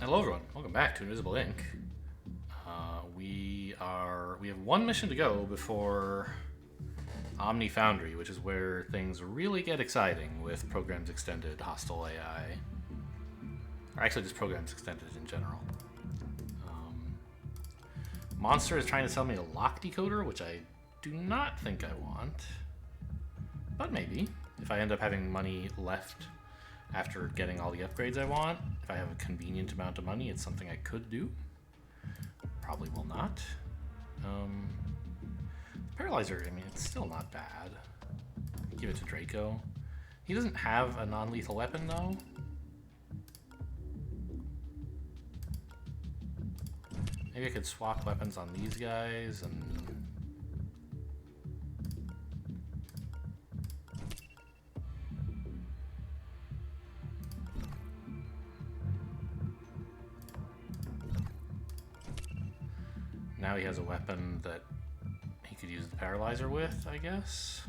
Hello everyone, welcome back to Invisible Inc. We have one mission to go before OMNI Foundry, which is where things really get exciting with Programs Extended, Hostile AI. Or actually just Programs Extended in general. Monster is trying to sell me a lock decoder, which I do not think I want. But maybe, if I end up having money left after getting all the upgrades I want, if I have a convenient amount of money, it's something I could do. Probably will not. Paralyzer, I mean, it's still not bad. Give it to Draco. He doesn't have a non-lethal weapon, though. Maybe I could swap weapons on these guys and... Now he has a weapon that he could use the paralyzer with, I guess.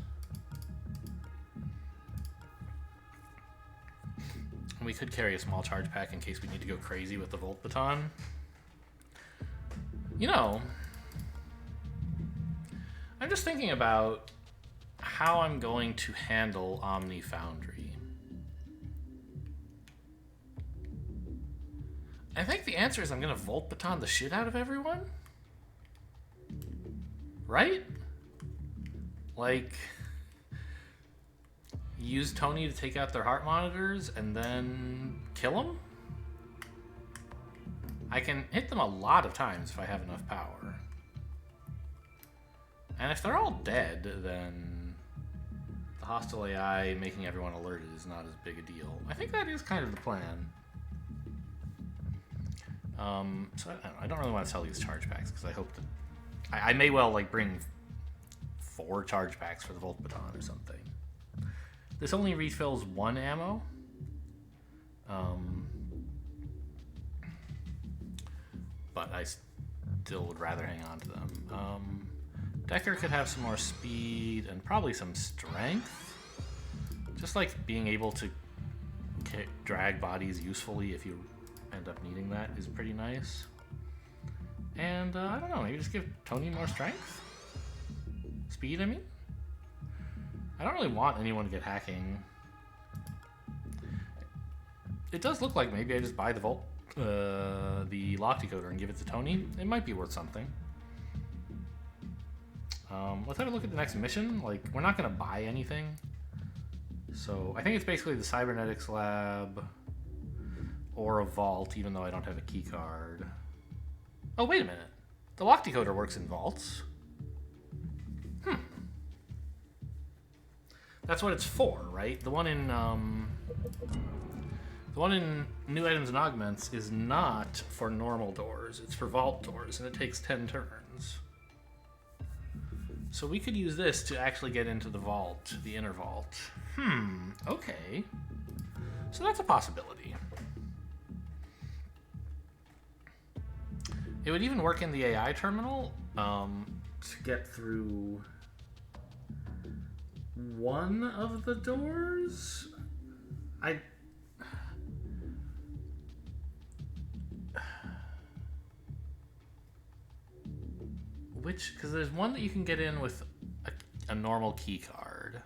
We could carry a small charge pack in case we need to go crazy with the Volt Baton. You know, I'm just thinking about how I'm going to handle OMNI Foundry. I think the answer is I'm going to Volt Baton the shit out of everyone. Right? Like, use Tony to take out their heart monitors and then kill them? I can hit them a lot of times if I have enough power. And if they're all dead, then the hostile AI making everyone alerted is not as big a deal. I think that is kind of the plan. So I don't really want to sell these charge packs because I hope that I may well like bring 4 charge packs for the Volt Baton or something. This only refills 1 ammo. But I still would rather hang on to them. Decker could have some more speed and probably some strength. Just like being able to drag bodies usefully if you end up needing that is pretty nice. And I don't know, maybe just give Tony more strength? Speed, I mean? I don't really want anyone to get hacking. It does look like maybe I just buy the lock decoder and give it to Tony. It might be worth something. Let's have a look at the next mission. Like, we're not going to buy anything. So I think it's basically the cybernetics lab or a vault, even though I don't have a key card. Oh, wait a minute. The lock decoder works in vaults. That's what it's for, right? The one in New Items and Augments is not for normal doors. It's for vault doors, and it takes 10 turns. So we could use this to actually get into the vault, the inner vault. Okay. So that's a possibility. It would even work in the AI terminal to get through one of the doors. Because there's one that you can get in with a normal key card.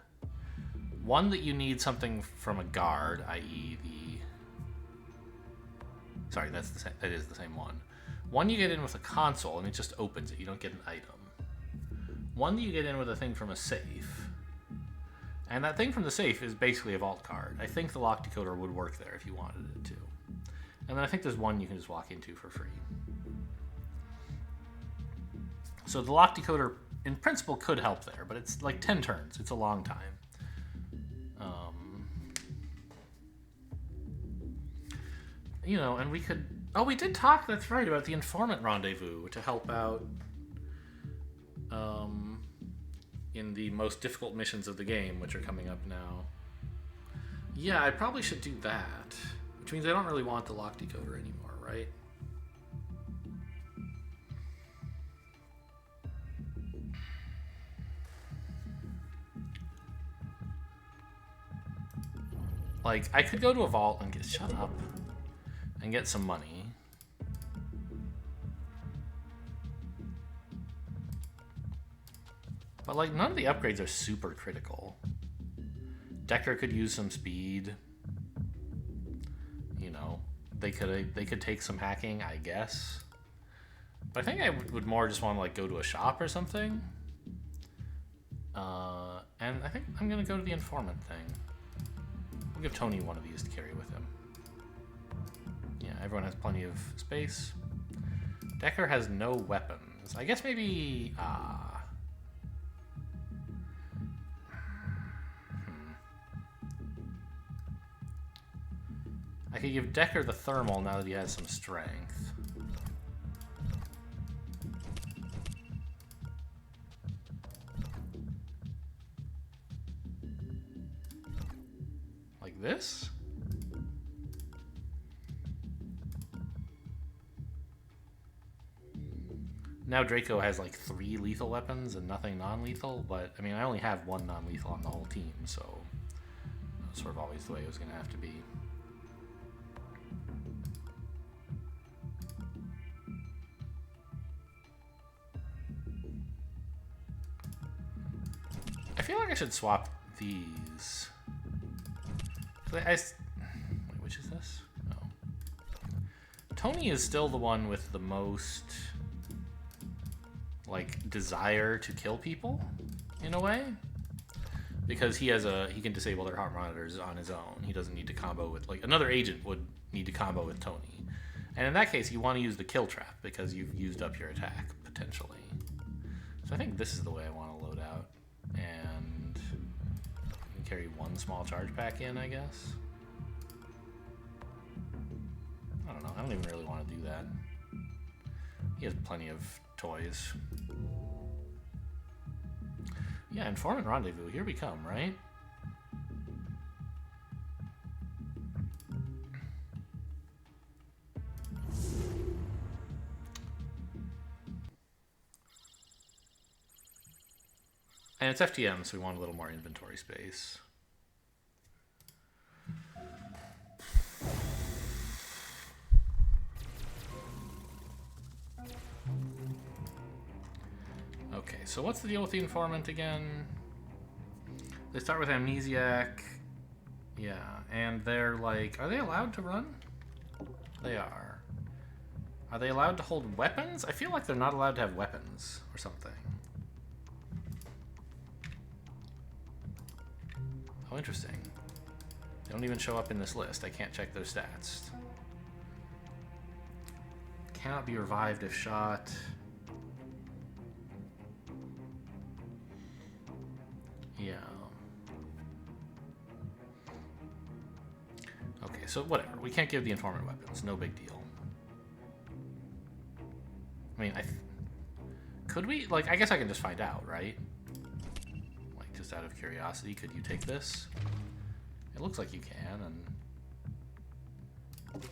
One that you need something from a guard, i.e. Sorry, that is the same one. One you get in with a console and it just opens it. You don't get an item. One that you get in with a thing from a safe. And that thing from the safe is basically a vault card. I think the lock decoder would work there if you wanted it to. And then I think there's one you can just walk into for free. So the lock decoder, in principle, could help there, but it's like 10 turns. It's a long time. You know, and we could... Oh, we did talk, that's right, about the informant rendezvous to help out in the most difficult missions of the game, which are coming up now. Yeah, I probably should do that, which means I don't really want the lock decoder anymore, right? Like, I could go to a vault and get... Shut up. And get some money. But like none of the upgrades are super critical. Decker could use some speed. You know, they could take some hacking, I guess. But I think I would more just want to like go to a shop or something. And I think I'm gonna go to the informant thing. We'll give Tony one of these to carry with him. Yeah, everyone has plenty of space. Decker has no weapons. I guess maybe I could give Decker the thermal now that he has some strength. Like this? Now Draco has like 3 lethal weapons and nothing non-lethal, but I mean I only have 1 non-lethal on the whole team, so that's sort of always the way it was going to have to be. I feel like I should swap these. Wait, which is this? Oh. Tony is still the one with the most like desire to kill people in a way, because he can disable their heart monitors on his own. He doesn't need to combo with, like, another agent would need to combo with Tony, and in that case you want to use the kill trap because you've used up your attack potentially. So I think this is the way I want to load out, and I can carry 1 small charge pack in, I guess. I don't know, I don't even really want to do that. He has plenty of toys. Yeah, informant rendezvous, here we come, right? And it's FTM, so we want a little more inventory space. Okay, so what's the deal with the informant again? They start with amnesiac. Yeah, and they're like, are they allowed to run? They are. Are they allowed to hold weapons? I feel like they're not allowed to have weapons or something. Oh, interesting. They don't even show up in this list. I can't check their stats. Cannot be revived if shot. Yeah. Okay, so whatever. We can't give the informant weapons. No big deal. I mean, could we? Like, I guess I can just find out, right? Like, just out of curiosity, could you take this? It looks like you can, and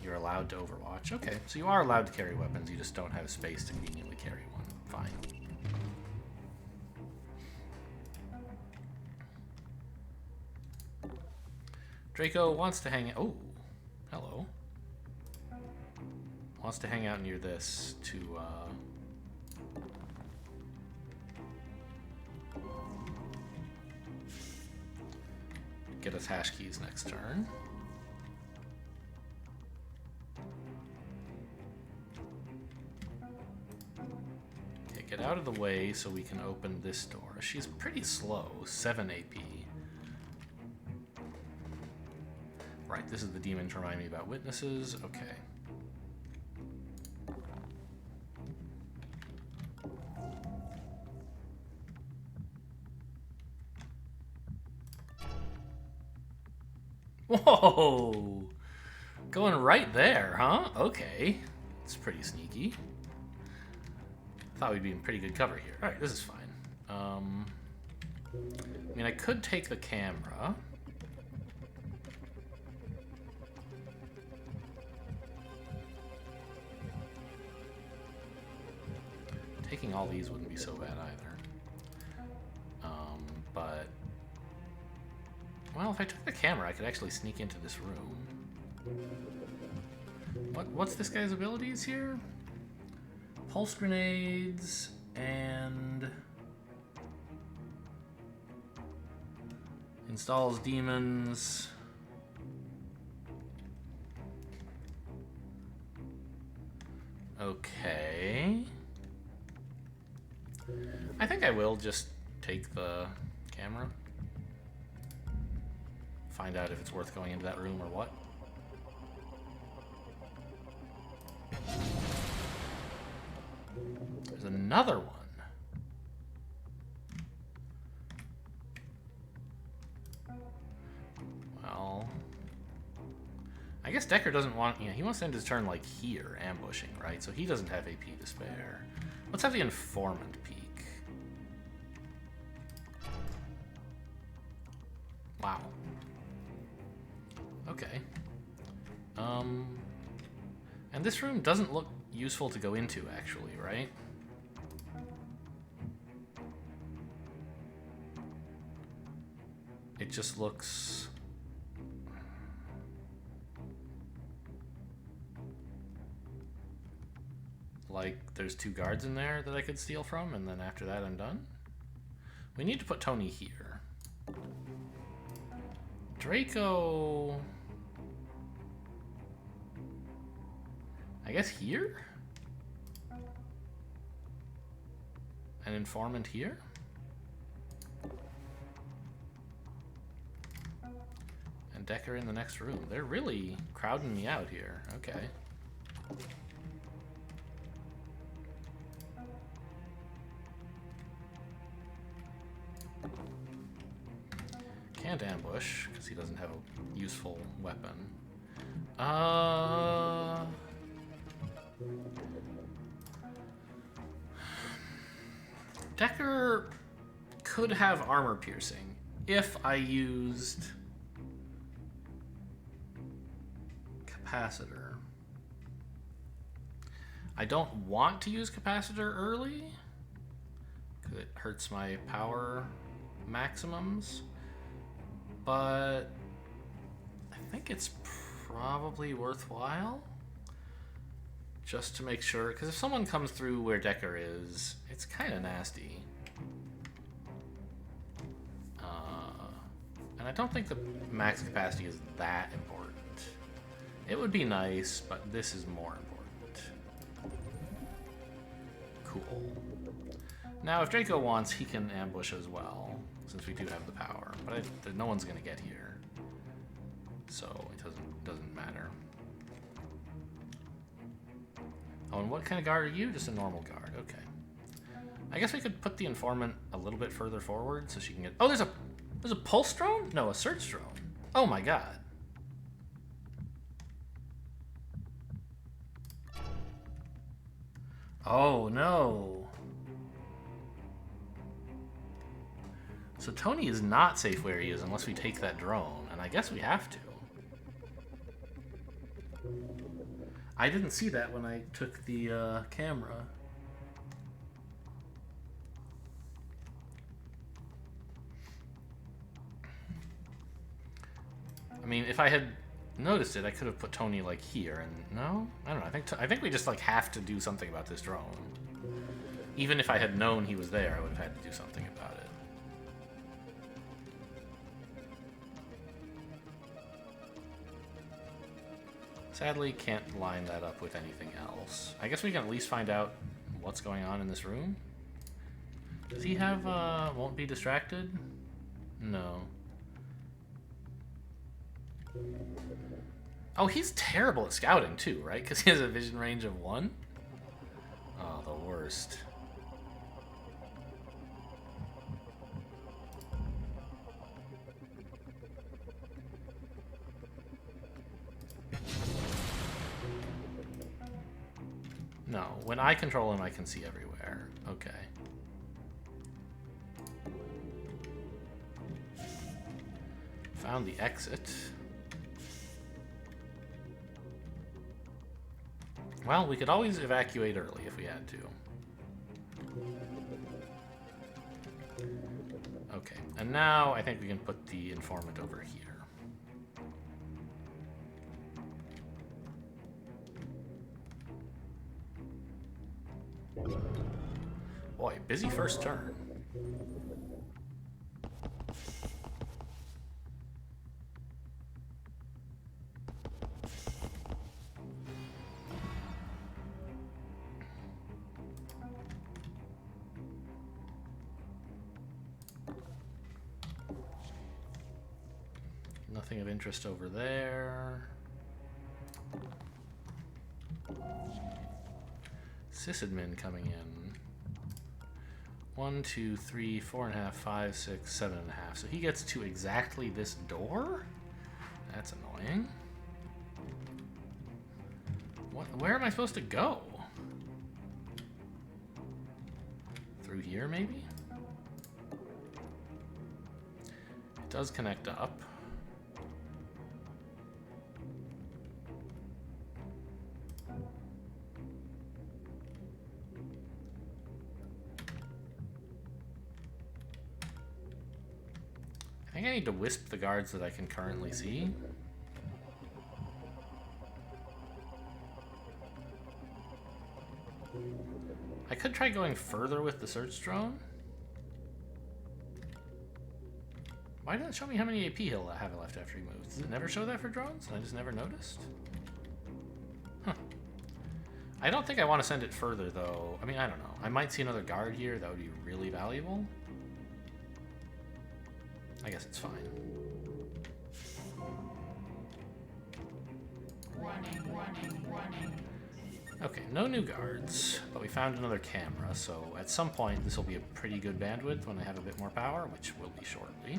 you're allowed to overwatch. Okay, so you are allowed to carry weapons. You just don't have space to conveniently carry one. Fine. Draco wants to hang out. Oh, hello. Wants to hang out near this to get us hash keys next turn. Okay, get out of the way so we can open this door. She's pretty slow, 7 AP. Right, this is the demon to remind me about witnesses. Okay. Whoa! Going right there, huh? Okay. It's pretty sneaky. Thought we'd be in pretty good cover here. Alright, this is fine. I mean, I could take the camera. Taking all these wouldn't be so bad either. But... well, if I took the camera, I could actually sneak into this room. What's this guy's abilities here? Pulse grenades and Installs demons. Okay. I think I will just take the camera. Find out if it's worth going into that room or what. There's another one. Well, I guess Decker doesn't want, he wants to end his turn like here, ambushing, right? So he doesn't have AP to spare. Let's have the informant peek. Wow. Okay. And this room doesn't look useful to go into, actually, right? It just looks... like there's 2 guards in there that I could steal from, and then after that I'm done. We need to put Tony here. Draco... I guess here? An informant here? And Decker in the next room. They're really crowding me out here. Okay. Can't ambush, because he doesn't have a useful weapon. Decker could have armor piercing if I used capacitor. I don't want to use capacitor early because it hurts my power maximums, but I think it's probably worthwhile just to make sure, because if someone comes through where Decker is, it's kind of nasty. And I don't think the max capacity is that important. It would be nice, but this is more important. Cool. Now, if Draco wants, he can ambush as well, since we do have the power. But no one's going to get here, so it doesn't matter. Oh, and what kind of guard are you? Just a normal guard. Okay. I guess we could put the informant a little bit further forward so she can get... Oh, there's a pulse drone? No, a search drone. Oh my god. Oh no. So Tony is not safe where he is unless we take that drone, and I guess we have to. I didn't see that when I took the camera. I mean, if I had noticed it, I could have put Tony like here, and no? I don't know. I think we just like have to do something about this drone. Even if I had known he was there, I would have had to do something about it. Sadly, can't line that up with anything else. I guess we can at least find out what's going on in this room. Does he have, won't be distracted? No. Oh, he's terrible at scouting too, right? Because he has a vision range of 1? Oh, the worst. No, when I control him, I can see everywhere. Okay. Found the exit. Well, we could always evacuate early if we had to. Okay, and now I think we can put the informant over here. Boy, busy first turn. Nothing of interest over there. Sysadmin coming in. 1, 2, 3, 4.5, 5, 6, 7.5. So he gets to exactly this door? That's annoying. Where am I supposed to go? Through here, maybe? It does connect up. I think I need to wisp the guards that I can currently see. I could try going further with the search drone. Why didn't it show me how many AP he'll have left after he moves? Does it never show that for drones? I just never noticed? Huh. I don't think I want to send it further, though. I mean, I don't know. I might see another guard here. That would be really valuable. I guess it's fine. Running. Okay, no new guards, but we found another camera, so at some point this will be a pretty good bandwidth when I have a bit more power, which will be shortly.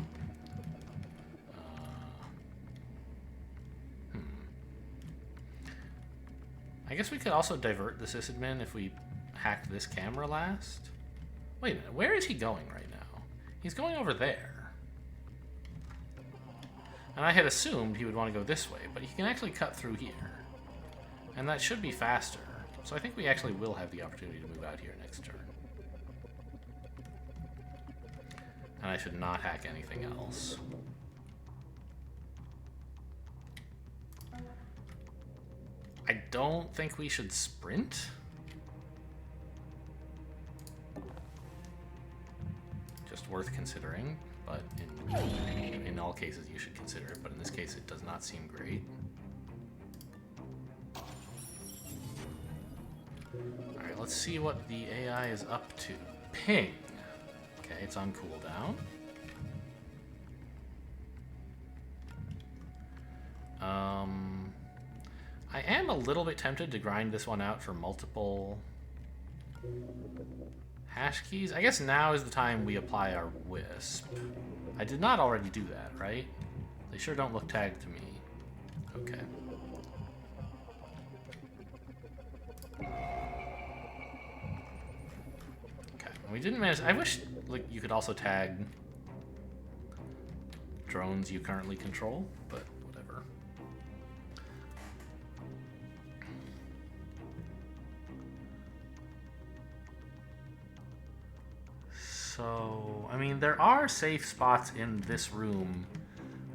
I guess we could also divert the sysadmin if we hacked this camera last. Wait a minute, where is he going right now? He's going over there. And I had assumed he would want to go this way, but he can actually cut through here. And that should be faster. So I think we actually will have the opportunity to move out here next turn. And I should not hack anything else. I don't think we should sprint. Just worth considering, but in all cases you should consider it, but in this case it does not seem great. Alright, let's see what the AI is up to. Ping! Okay, it's on cooldown. I am a little bit tempted to grind this one out for multiple hash keys. I guess now is the time we apply our wisp. I did not already do that, right? They sure don't look tagged to me. Okay. Okay, we didn't manage. I wish like you could also tag drones you currently control, but whatever. So, I mean, there are safe spots in this room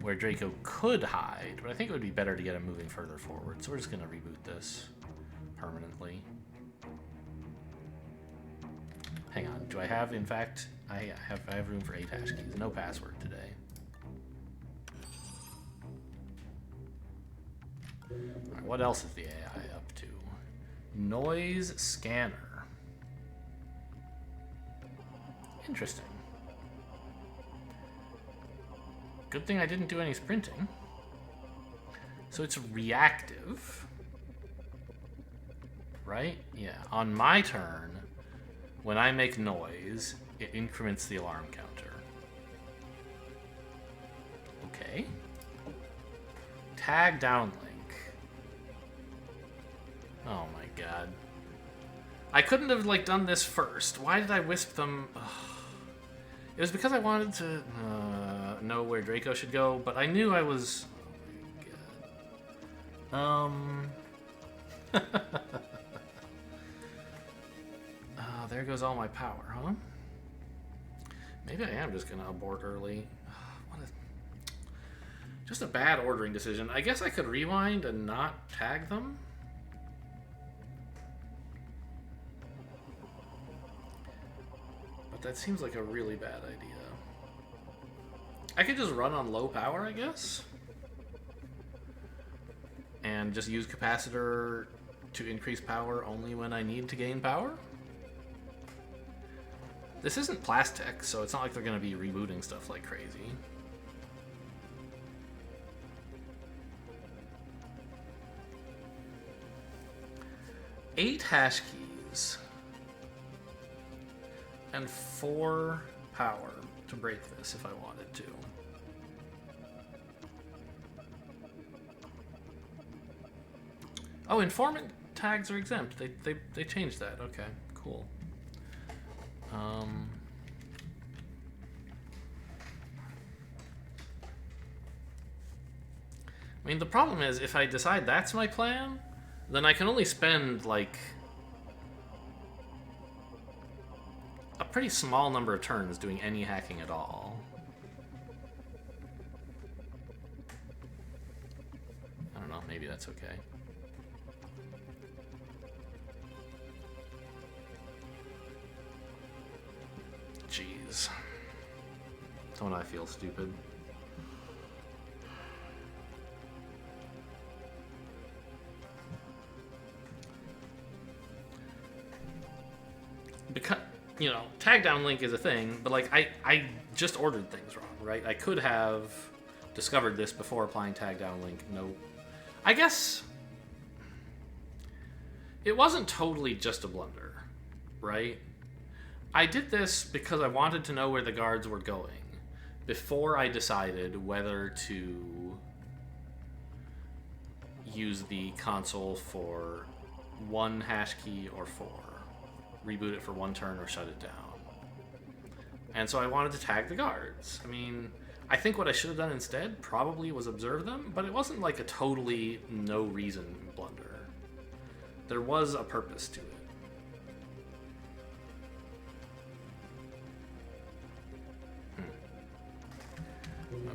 where Draco could hide, but I think it would be better to get him moving further forward. So we're just going to reboot this permanently. Hang on, do I have, in fact, I have room for 8 hash keys. No password today. All right, what else is the AI up to? Noise scanner. Interesting. Good thing I didn't do any sprinting. So it's reactive. Right? Yeah. On my turn, when I make noise, it increments the alarm counter. Okay. Tag downlink. Oh my god. I couldn't have, like, done this first. Why did I wisp them? Ugh. It was because I wanted to know where Draco should go, but I knew I was... Oh, there goes all my power, huh? Maybe I am just gonna abort early. Just a bad ordering decision. I guess I could rewind and not tag them. But that seems like a really bad idea. I could just run on low power, I guess. And just use capacitor to increase power only when I need to gain power. This isn't plastic, so it's not like they're going to be rebooting stuff like crazy. 8 hash keys and 4 power to break this if I wanted to. Oh, informant tags are exempt. They changed that. Okay, cool. I mean, the problem is, if I decide that's my plan, then I can only spend, like, a pretty small number of turns doing any hacking at all. I don't know, maybe that's okay. Jeez. Don't I feel stupid? Because, you know, tag down link is a thing, but like I just ordered things wrong, right? I could have discovered this before applying tag down link. Nope. I guess it wasn't totally just a blunder, right? I did this because I wanted to know where the guards were going before I decided whether to use the console for 1 hash key or 4. Reboot it for 1 turn or shut it down. And so I wanted to tag the guards. I mean, I think what I should have done instead probably was observe them, but it wasn't like a totally no reason blunder. There was a purpose to it.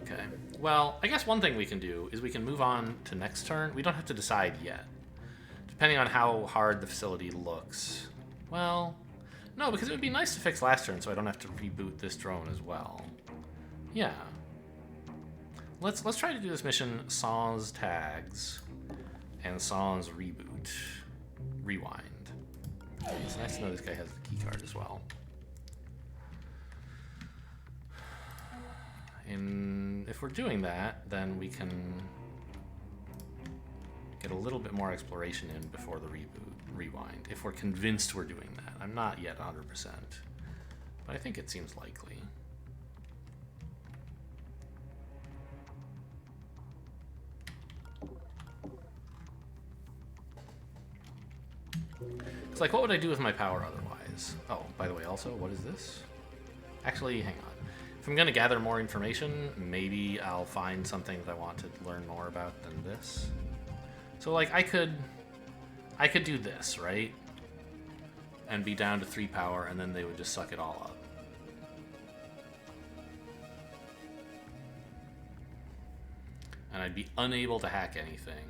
Okay. Well, I guess one thing we can do is we can move on to next turn. We don't have to decide yet. Depending on how hard the facility looks. Well, no, because it would be nice to fix last turn so I don't have to reboot this drone as well. Yeah. Let's try to do this mission sans tags and sans reboot. Rewind. Okay, it's nice to know this guy has the key card as well. And if we're doing that, then we can get a little bit more exploration in before the rewind, if we're convinced we're doing that. I'm not yet 100%, but I think it seems likely. It's like, what would I do with my power otherwise? Oh, by the way, also, what is this? Actually, hang on. If I'm going to gather more information, maybe I'll find something that I want to learn more about than this. So, like, I could do this, right? And be down to 3 power, and then they would just suck it all up. And I'd be unable to hack anything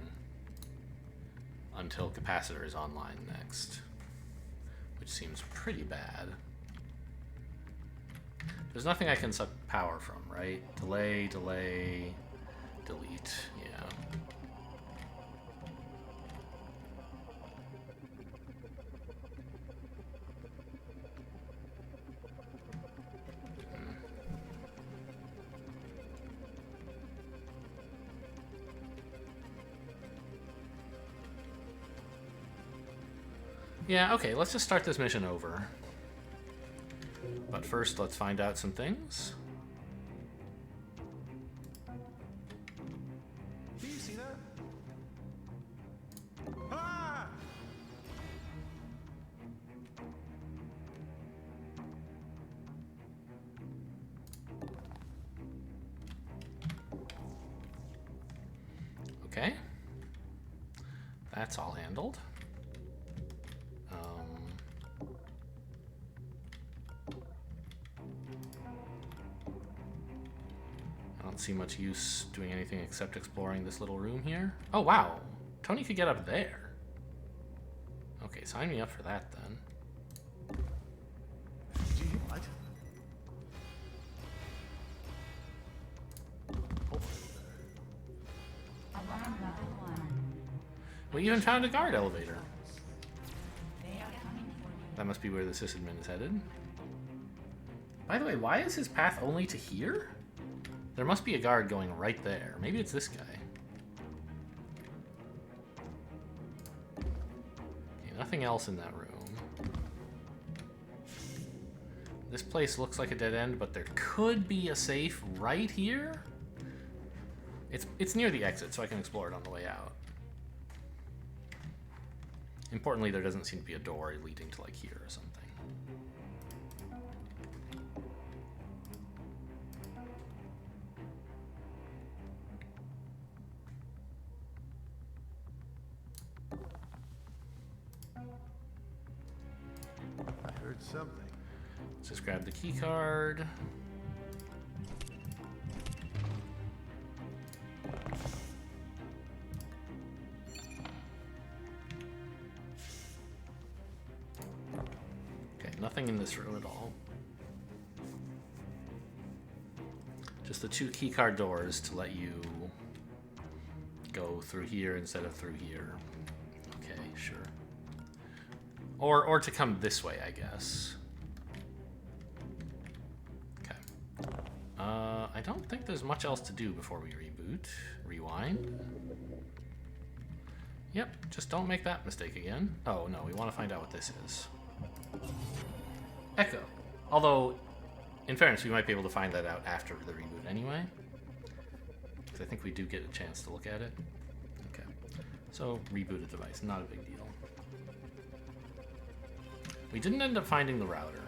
until capacitor is online next, which seems pretty bad. There's nothing I can suck power from, right? Delay, delay, delete, yeah. Yeah, okay, let's just start this mission over. But first, let's find out some things. Do you see that? Ah! Okay. That's all handled. I don't see much use doing anything except exploring this little room here. Oh, wow. Tony could get up there. Okay, sign me up for that then. Do you what? Alarm level 1. We even found a guard elevator. They are coming for you. That must be where the sysadmin is headed. By the way, why is his path only to here? There must be a guard going right there. Maybe it's this guy. Okay, nothing else in that room. This place looks like a dead end, but there could be a safe right here. It's near the exit, so I can explore it on the way out. Importantly, there doesn't seem to be a door leading to like here or something. I heard something. Let's just grab the key card. Okay, nothing in this room at all. Just the 2 key card doors to let you go through here instead of through here. Okay, sure. Or to come this way, I guess. Okay. I don't think there's much else to do before we reboot. Rewind. Yep, just don't make that mistake again. Oh, no, we want to find out what this is. Echo. Although, in fairness, we might be able to find that out after the reboot anyway. Because I think we do get a chance to look at it. Okay. So, reboot a device, not a big deal. We didn't end up finding the router.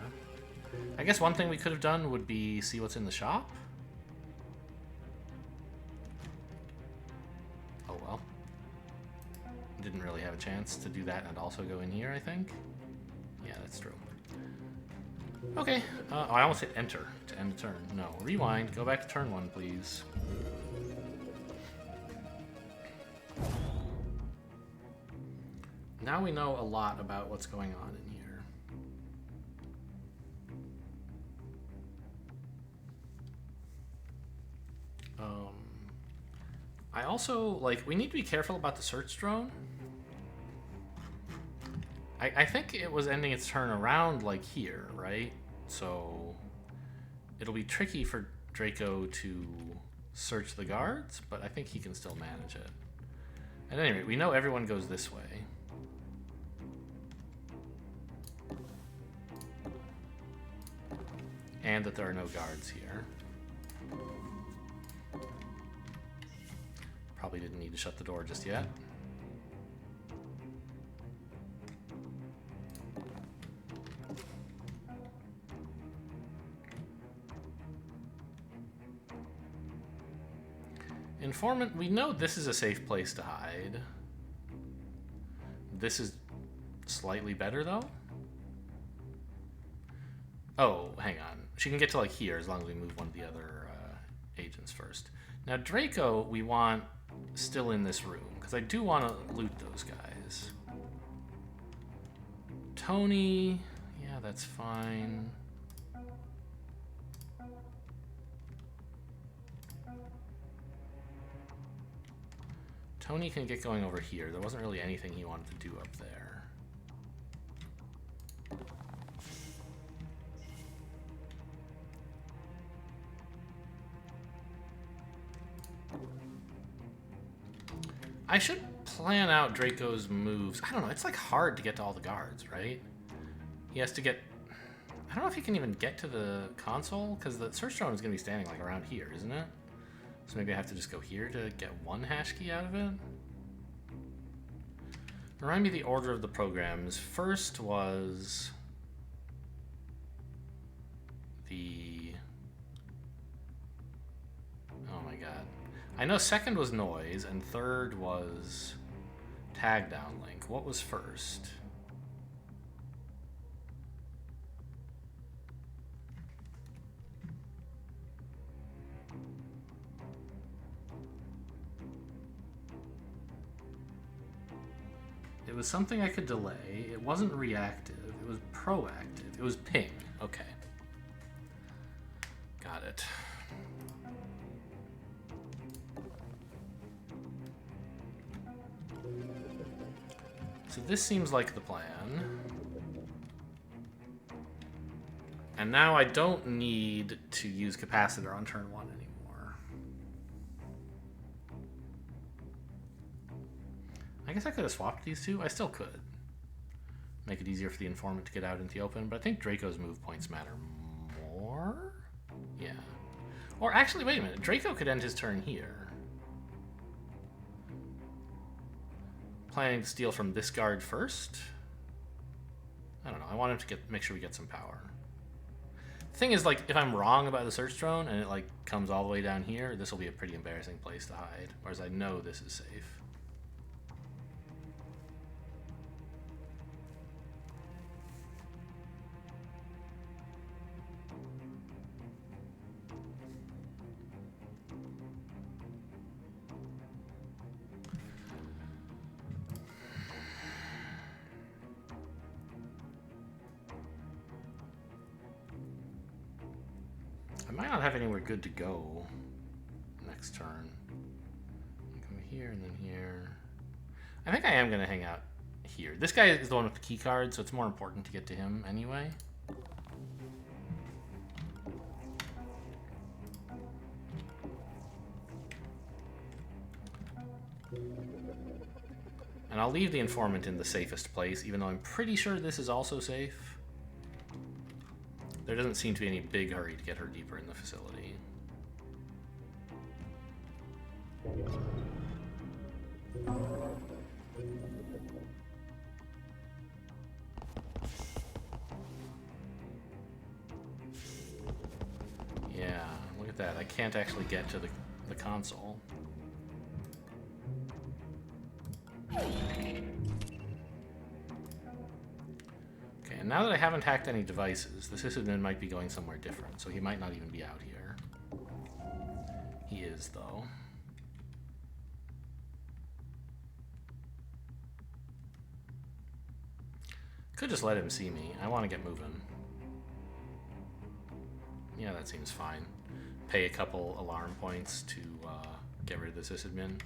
I guess one thing we could have done would be see what's in the shop. Oh well. Didn't really have a chance to do that and also go in here, I think. Yeah, that's true. Okay. Oh, I almost hit enter to end the turn. No, rewind. Go back to turn 1, please. Now we know a lot about what's going on in here. I also, like, we need to be careful about the search drone. I think it was ending its turn around, like, here, right? So it'll be tricky for Draco to search the guards, but I think he can still manage it. At any rate, we know everyone goes this way. And that there are no guards here. Probably didn't need to shut the door just yet. Informant, we know this is a safe place to hide. This is slightly better, though. Oh, hang on. She can get to, like, here as long as we move one of the other agents first. Now, Draco, we want still in this room, because I do want to loot those guys. Tony, yeah, that's fine. Tony can get going over here. There wasn't really anything he wanted to do up there. I should plan out Draco's moves. I don't know. It's like hard to get to all the guards, right? He has to get... I don't know if he can even get to the console, because the search drone is going to be standing like around here, isn't it? So maybe I have to just go here to get one hash key out of it. Remind me the order of the programs. First was the... Oh my god. I know second was noise, and third was tag downlink. What was first? It was something I could delay. It wasn't reactive. It was proactive. It was ping. Okay. Got it. So this seems like the plan. And now I don't need to use capacitor on turn 1 anymore. I guess I could have swapped these two. I still could. Make it easier for the informant to get out into the open, but I think Draco's move points matter more? Yeah. Or actually, wait a minute. Draco could end his turn here. Planning to steal from this guard first? I don't know. I want him to make sure we get some power. The thing is, like, if I'm wrong about the search drone and it, like, comes all the way down here, this will be a pretty embarrassing place to hide. Whereas I know this is safe. I might not have anywhere good to go next turn. Come here and then here. I think I am going to hang out here. This guy is the one with the key card, so it's more important to get to him anyway. And I'll leave the informant in the safest place, even though I'm pretty sure this is also safe. There doesn't seem to be any big hurry to get her deeper in the facility. Yeah, look at that. I can't actually get to the console. Okay, and now that I haven't hacked any devices, the sysadmin might be going somewhere different, so he might not even be out here. He is, though. Could just let him see me. I want to get moving. Yeah, that seems fine. Pay a couple alarm points to get rid of the sysadmin.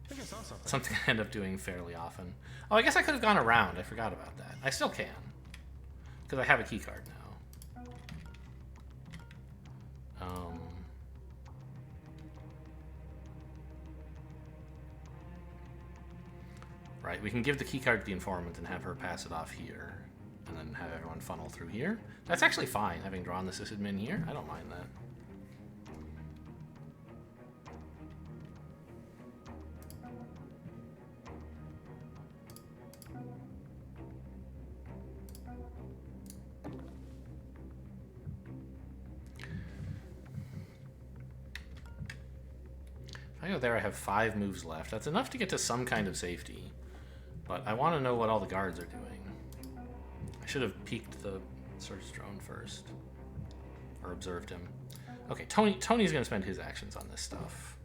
I think I saw something. Something I end up doing fairly often. Oh, I guess I could have gone around. I forgot about that. I still can. Because I have a key card now. Right, we can give the key card to the informant and have her pass it off here. And then have everyone funnel through here. That's actually fine, having drawn the sysadmin here. I don't mind that. If I go there, I have 5 moves left. That's enough to get to some kind of safety. But I want to know what all the guards are doing. I should have peeked the search drone first. Or observed him. Okay, Tony's going to spend his actions on this stuff.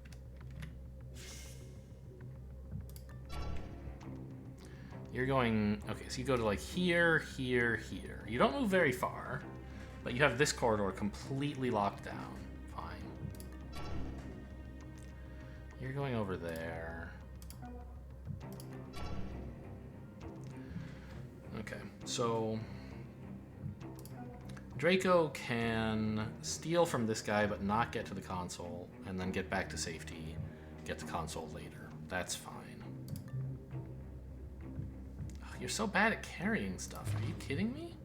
You're going... Okay, so you go to like here, here, here. You don't move very far. But you have this corridor completely locked down. Fine. You're going over there. Okay, so Draco can steal from this guy but not get to the console, and then get back to safety, get the console later. That's fine. Ugh, you're so bad at carrying stuff. Are you kidding me?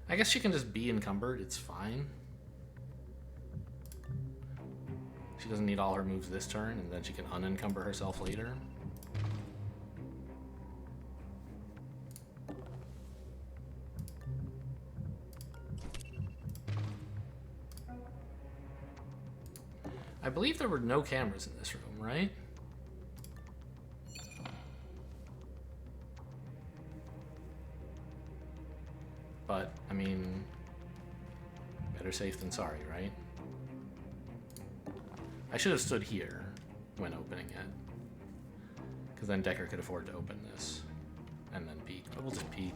I guess she can just be encumbered. It's fine. She doesn't need all her moves this turn, and then she can unencumber herself later. I believe there were no cameras in this room, right? But, I mean, better safe than sorry, right? I should have stood here when opening it. Because then Decker could afford to open this. And then peek. But we'll just peek.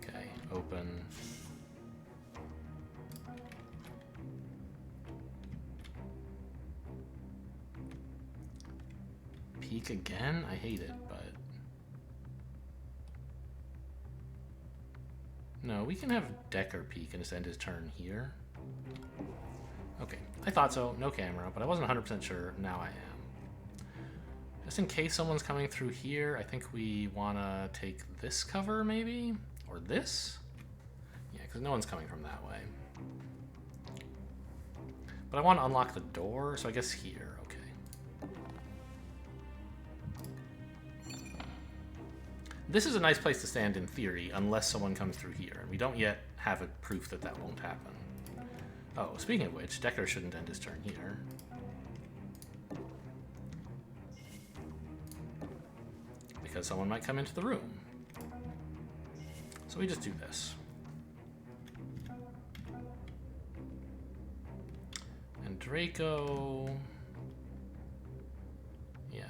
Okay, open. Peek again? I hate it, but... No, we can have Decker peek and just end his turn here. Okay, I thought so. No camera, but I wasn't 100% sure. Now I am. Just in case someone's coming through here, I think we want to take this cover, maybe? Or this? Yeah, because no one's coming from that way. But I want to unlock the door, so I guess here. Okay. This is a nice place to stand in theory, unless someone comes through here. We don't yet have a proof that that won't happen. Oh, speaking of which, Decker shouldn't end his turn here. Because someone might come into the room. So we just do this. And Draco... Yeah.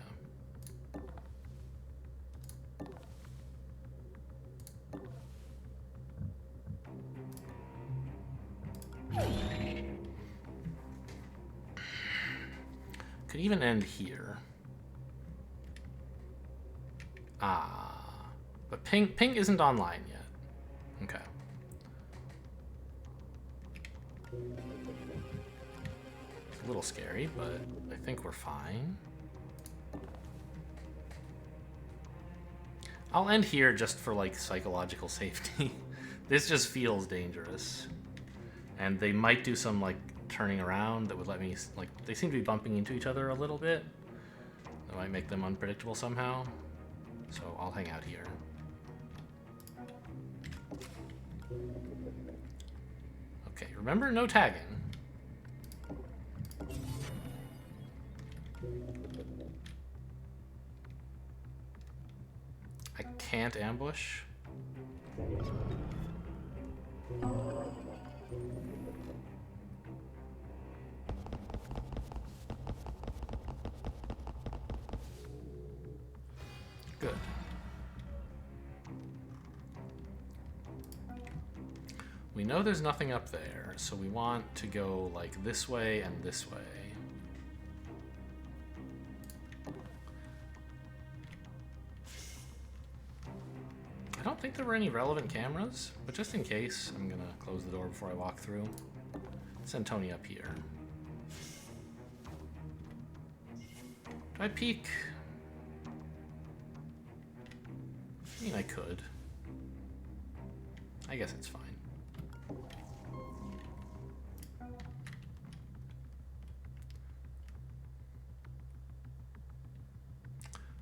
Could even end here. Ah. But Ping isn't online yet. Okay. It's a little scary, but I think we're fine. I'll end here just for, like, psychological safety. This just feels dangerous. And they might do some, like, turning around that would let me, like, they seem to be bumping into each other a little bit. That might make them unpredictable somehow. So I'll hang out here. Okay, remember, no tagging. I can't ambush. Good. We know there's nothing up there, so we want to go like this way and this way. I don't think there were any relevant cameras, but just in case, I'm gonna close the door before I walk through. Send Tony up here. Do I peek? I mean, I could. I guess it's fine.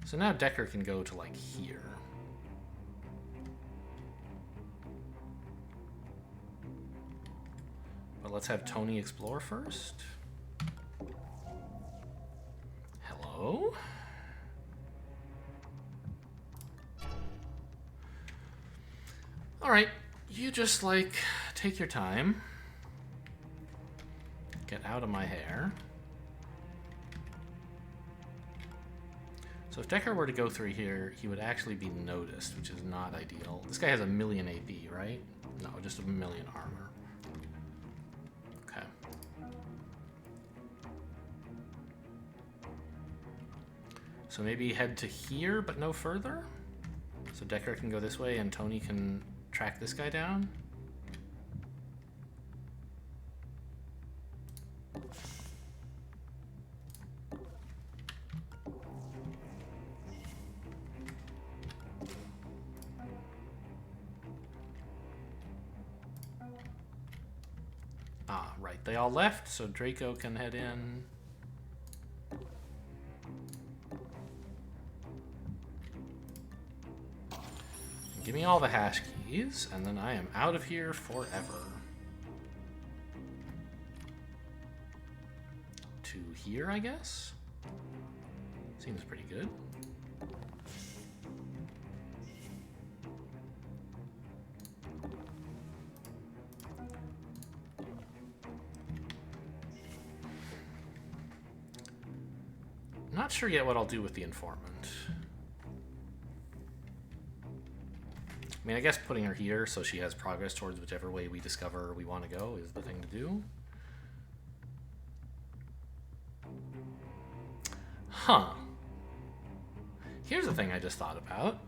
So now Decker can go to, like, here. But let's have Tony explore first. Hello? Alright, you just, like, take your time. Get out of my hair. So if Decker were to go through here, he would actually be noticed, which is not ideal. This guy has 1,000,000 AP, right? No, just 1,000,000 armor. Okay. So maybe head to here, but no further? So Decker can go this way and Tony can track this guy down? Ah, right. They all left, so Draco can head in. Give me all the hash keys, and then I am out of here forever. To here, I guess? Seems pretty good. Not sure yet what I'll do with the informant. I mean, I guess putting her here so she has progress towards whichever way we discover we want to go is the thing to do. Huh. Here's the thing I just thought about.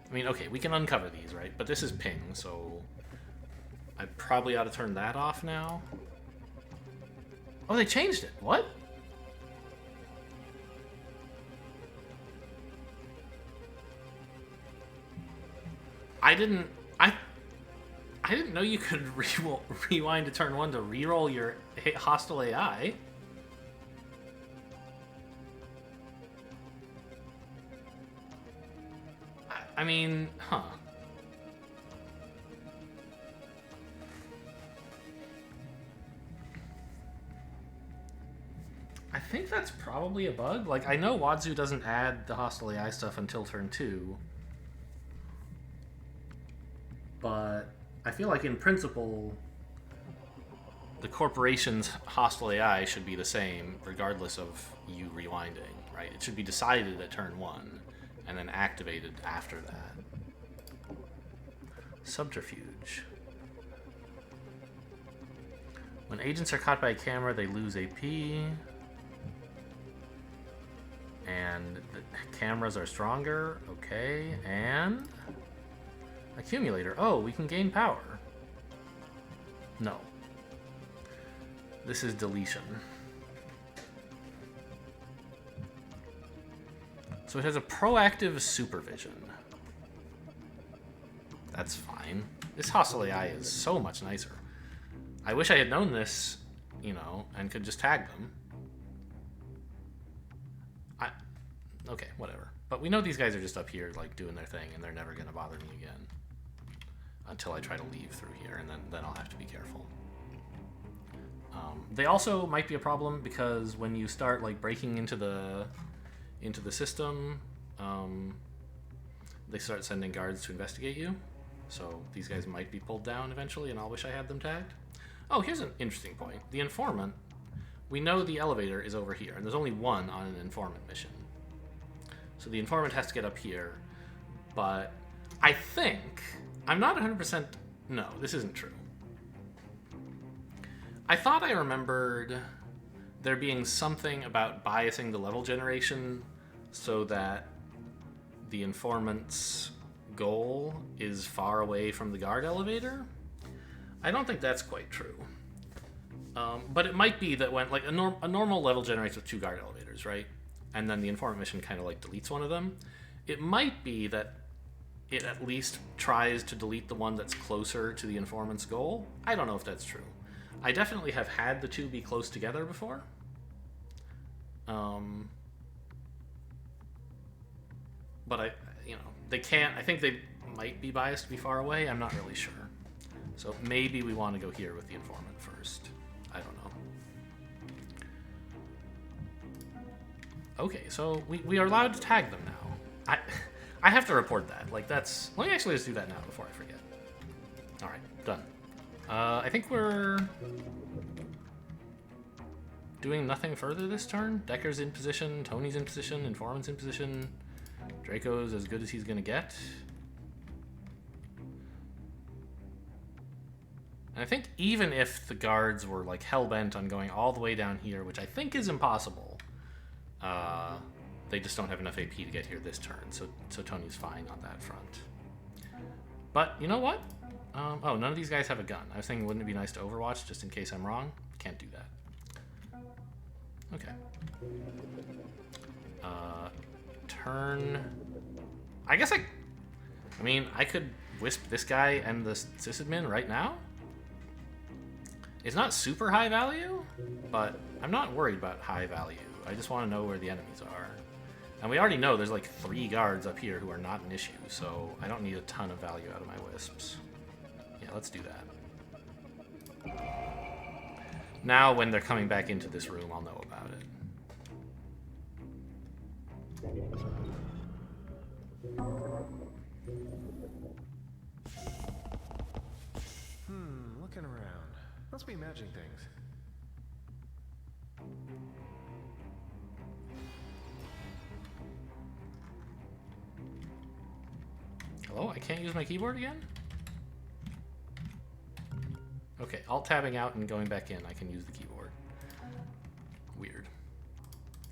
I mean, okay, we can uncover these, right? But this is ping, so I probably ought to turn that off now. Oh, they changed it. What? I didn't know you could rewind to turn 1 to reroll your hostile AI. I mean, huh. I think that's probably a bug. Like, I know Wadzu doesn't add the hostile AI stuff until turn 2. But I feel like in principle, the corporation's hostile AI should be the same regardless of you rewinding, right? It should be decided at turn 1 and then activated after that. Subterfuge. When agents are caught by a camera, they lose AP. And the cameras are stronger. Okay, and... accumulator. Oh, we can gain power. No. This is deletion. So it has a proactive supervision. That's fine. This hostile AI is so much nicer. I wish I had known this, you know, and could just tag them. Okay, whatever. But we know these guys are just up here, like, doing their thing, and they're never going to bother me again. Until I try to leave through here, and then I'll have to be careful. They also might be a problem because when you start, like, breaking into the system, they start sending guards to investigate you. So these guys might be pulled down eventually, and I'll wish I had them tagged. Oh, here's an interesting point. The informant, we know the elevator is over here, and there's only one on an informant mission. So the informant has to get up here, but I think, I'm not 100%, no, this isn't true. I thought I remembered there being something about biasing the level generation so that the informant's goal is far away from the guard elevator. I don't think that's quite true. But it might be that when, like, a normal level generates with 2 guard elevators, right? And then the informant mission kind of, like, deletes one of them. It might be that it at least tries to delete the one that's closer to the informant's goal. I don't know if that's true. I definitely have had the 2 be close together before. But they can't, I think they might be biased to be far away. I'm not really sure. So maybe we want to go here with the informant first. I don't know. Okay, so we are allowed to tag them now. I have to report that. Like, that's... Let me actually just do that now before I forget. Alright, done. I think we're doing nothing further this turn. Decker's in position, Tony's in position, Informant's in position. Draco's as good as he's gonna get. And I think even if the guards were, like, hell-bent on going all the way down here, which I think is impossible, they just don't have enough AP to get here this turn, so Tony's fine on that front. But, you know what? Oh, none of these guys have a gun. I was thinking, wouldn't it be nice to overwatch, just in case I'm wrong? Can't do that. Okay. Turn... I guess I mean, I could wisp this guy and the sysadmin right now? It's not super high value, but I'm not worried about high value. I just want to know where the enemies are. And we already know there's like 3 guards up here who are not an issue, so I don't need a ton of value out of my wisps. Yeah, let's do that. Now when they're coming back into this room, I'll know about it. Looking around. Must be matching things. Hello? I can't use my keyboard again? Okay, alt-tabbing out and going back in, I can use the keyboard. Weird.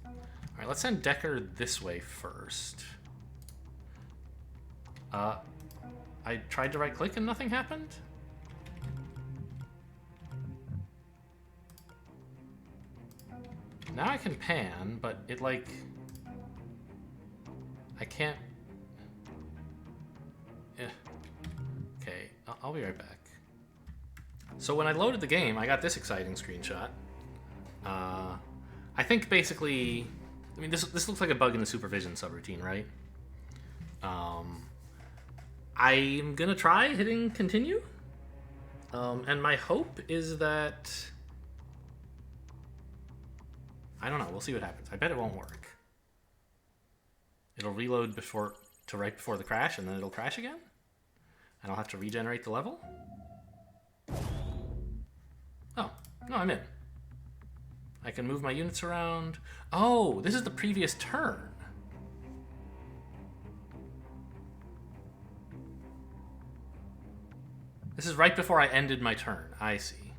Alright, let's send Decker this way first. I tried to right-click and nothing happened? Now I can pan, but it, like... I can't... Okay, I'll be right back. So when I loaded the game, I got this exciting screenshot. I think basically, I mean, this looks like a bug in the supervision subroutine, right? I'm gonna try hitting continue, and my hope is that, I don't know. We'll see what happens. I bet it won't work. It'll reload right before the crash, and then it'll crash again, and I'll have to regenerate the level. Oh, no, I'm in. I can move my units around. Oh, this is the previous turn. This is right before I ended my turn. I see.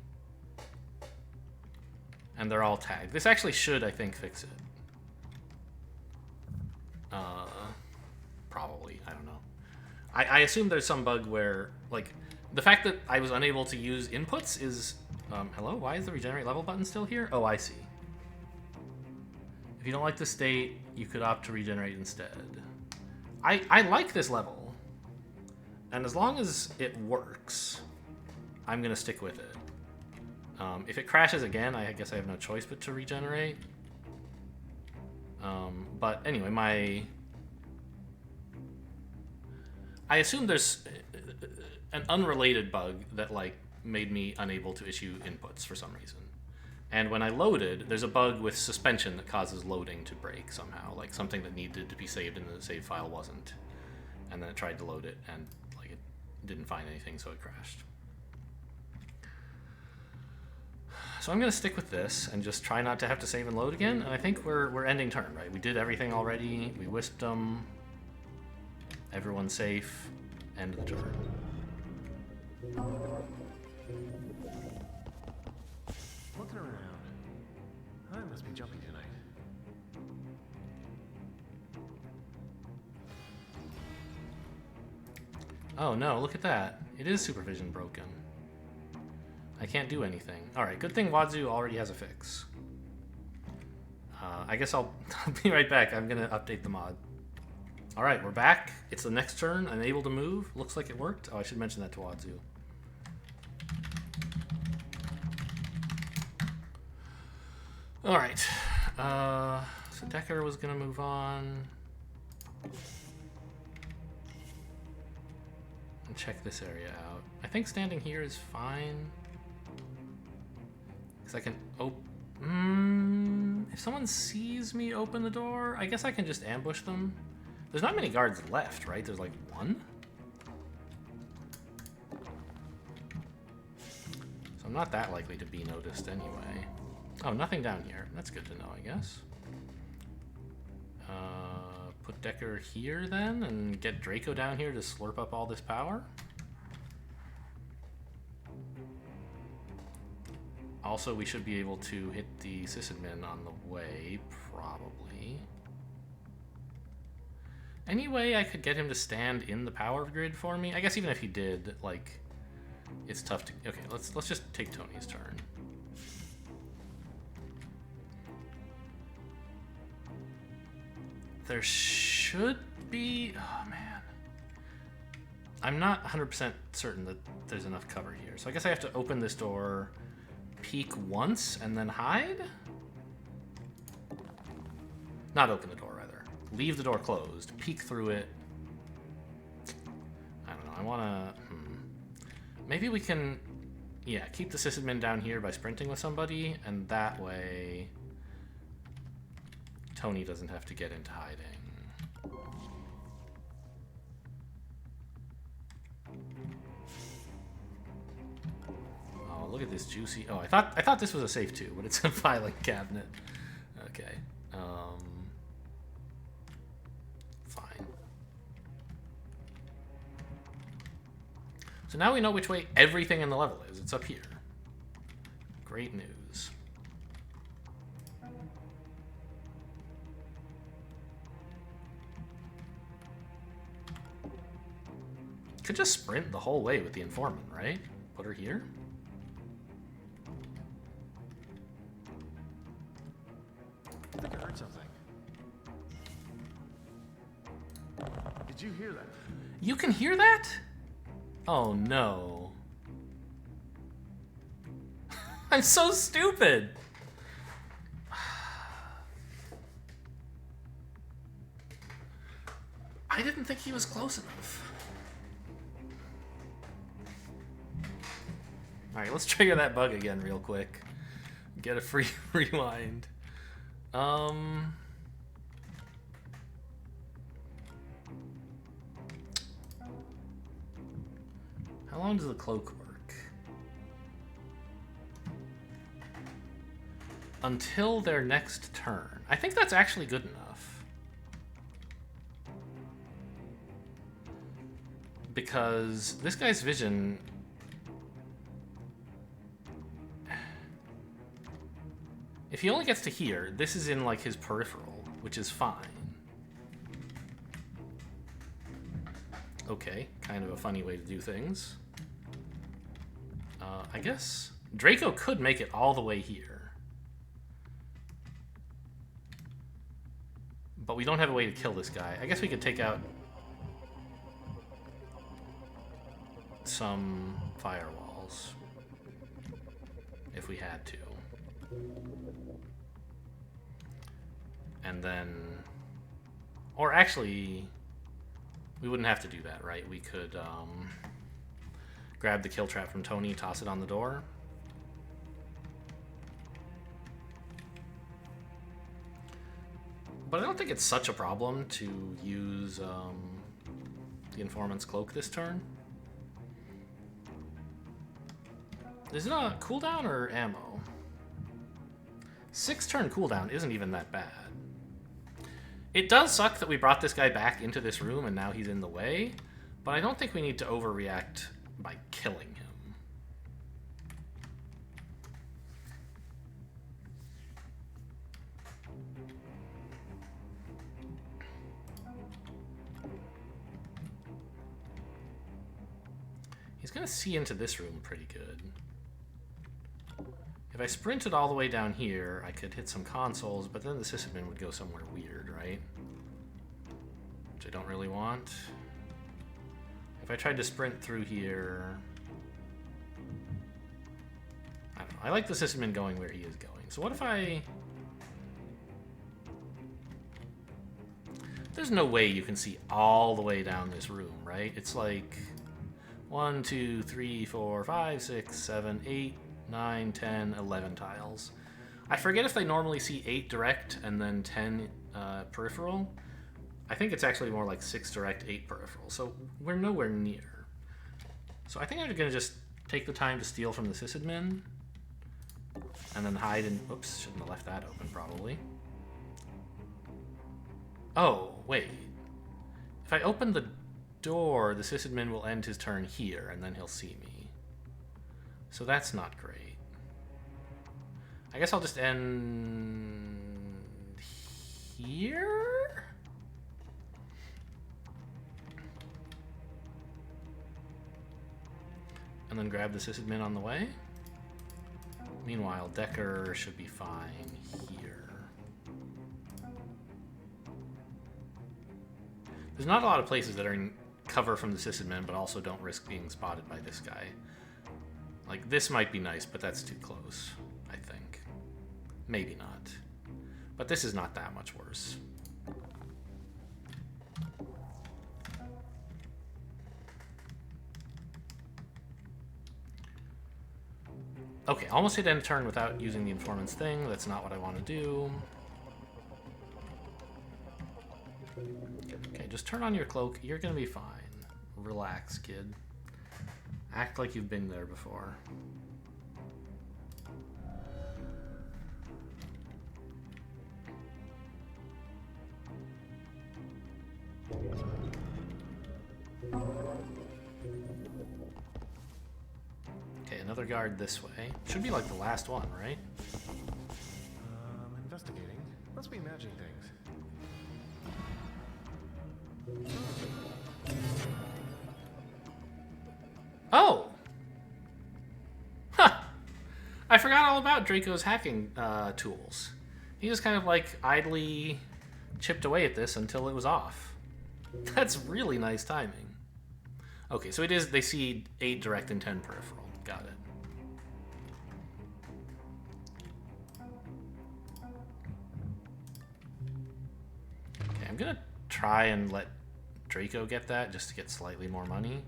And they're all tagged. This actually should, I think, fix it. Probably. I don't know. I assume there's some bug where, like, the fact that I was unable to use inputs is... hello? Why is the regenerate level button still here? Oh, I see. If you don't like the state, you could opt to regenerate instead. I like this level. And as long as it works, I'm going to stick with it. If it crashes again, I guess I have no choice but to regenerate. But anyway, I assume there's an unrelated bug that, like, made me unable to issue inputs for some reason. And when I loaded, there's a bug with suspension that causes loading to break somehow. Like, something that needed to be saved in the save file wasn't. And then it tried to load it, and, like, it didn't find anything, so it crashed. So I'm going to stick with this and just try not to have to save and load again. And I think we're ending turn, right? We did everything already. We wisped them. Everyone's safe. End of the turn. Looking around. I must be jumpy tonight. Oh no, look at that. It is supervision broken. I can't do anything. Alright, good thing Wadzu already has a fix. I guess I'll be right back. I'm gonna update the mod. Alright, we're back. It's the next turn. I'm able to move. Looks like it worked. Oh, I should mention that to Wadzu. Alright. So Decker was gonna move on. And check this area out. I think standing here is fine. Because I can if someone sees me open the door, I guess I can just ambush them. There's not many guards left, right? There's like one. So I'm not that likely to be noticed anyway. Oh, nothing down here. That's good to know, I guess. Put Decker here then, and get Draco down here to slurp up all this power. Also, we should be able to hit the sysadmin on the way, probably. Any way I could get him to stand in the power grid for me? I guess even if he did, like, it's tough to... Okay, let's just take Tony's turn. There should be... Oh, man. I'm not 100% certain that there's enough cover here. So I guess I have to open this door, peek once, and then hide? Not open the door, rather. Leave the door closed. Peek through it. I don't know. I want to... Maybe we can... Yeah, keep the sysadmin down here by sprinting with somebody, and that way... Tony doesn't have to get into hiding. Oh, look at this juicy... Oh, I thought this was a safe too, but it's a filing cabinet. Okay. Fine. So now we know which way everything in the level is. It's up here. Great news. Could just sprint the whole way with the informant, right? Put her here. I think I heard something. Did you hear that? You can hear that? Oh no. I'm so stupid! I didn't think he was close enough. Alright, let's trigger that bug again real quick. Get a free rewind. How long does the cloak work? Until their next turn. I think that's actually good enough. Because this guy's vision... If he only gets to here, this is in like his peripheral, which is fine. Okay, kind of a funny way to do things. I guess Draco could make it all the way here. But we don't have a way to kill this guy. I guess we could take out some firewalls if we had to. And then... Or actually... We wouldn't have to do that, right? We could grab the kill trap from Tony, toss it on the door. But I don't think it's such a problem to use the informant's cloak this turn. Is it a cooldown or ammo? 6-turn cooldown isn't even that bad. It does suck that we brought this guy back into this room and now he's in the way, but I don't think we need to overreact by killing him. He's gonna see into this room pretty good. If I sprinted all the way down here, I could hit some consoles, but then the sysadmin would go somewhere weird, right? Which I don't really want. If I tried to sprint through here... I don't know. I like the sysadmin going where he is going. So what if I... There's no way you can see all the way down this room, right? It's like 1, 2, 3, 4, 5, 6, 7, 8... 9, 10, 11 tiles. I forget if they normally see 8 direct and then 10 peripheral. I think it's actually more like 6 direct, 8 peripheral. So we're nowhere near. So I think I'm going to just take the time to steal from the sysadmin. And then hide in... Oops, shouldn't have left that open probably. Oh, wait. If I open the door, the sysadmin will end his turn here and then he'll see me. So that's not great. I guess I'll just end here? And then grab the sysadmin on the way. Meanwhile, Decker should be fine here. There's not a lot of places that are in cover from the sysadmin, but also don't risk being spotted by this guy. Like, this might be nice, but that's too close, I think. Maybe not. But this is not that much worse. Okay, almost hit end turn without using the informant's thing. That's not what I want to do. Okay, just turn on your cloak. You're gonna be fine. Relax, kid. Act like you've been there before. Okay, another guard this way. Should be like the last one, right? Investigating. Must be imagining things. Oh! Huh! I forgot all about Draco's hacking tools. He just kind of like idly chipped away at this until it was off. That's really nice timing. Okay, so it is, they see 8 direct and 10 peripheral. Got it. Okay, I'm gonna try and let Draco get that just to get slightly more money.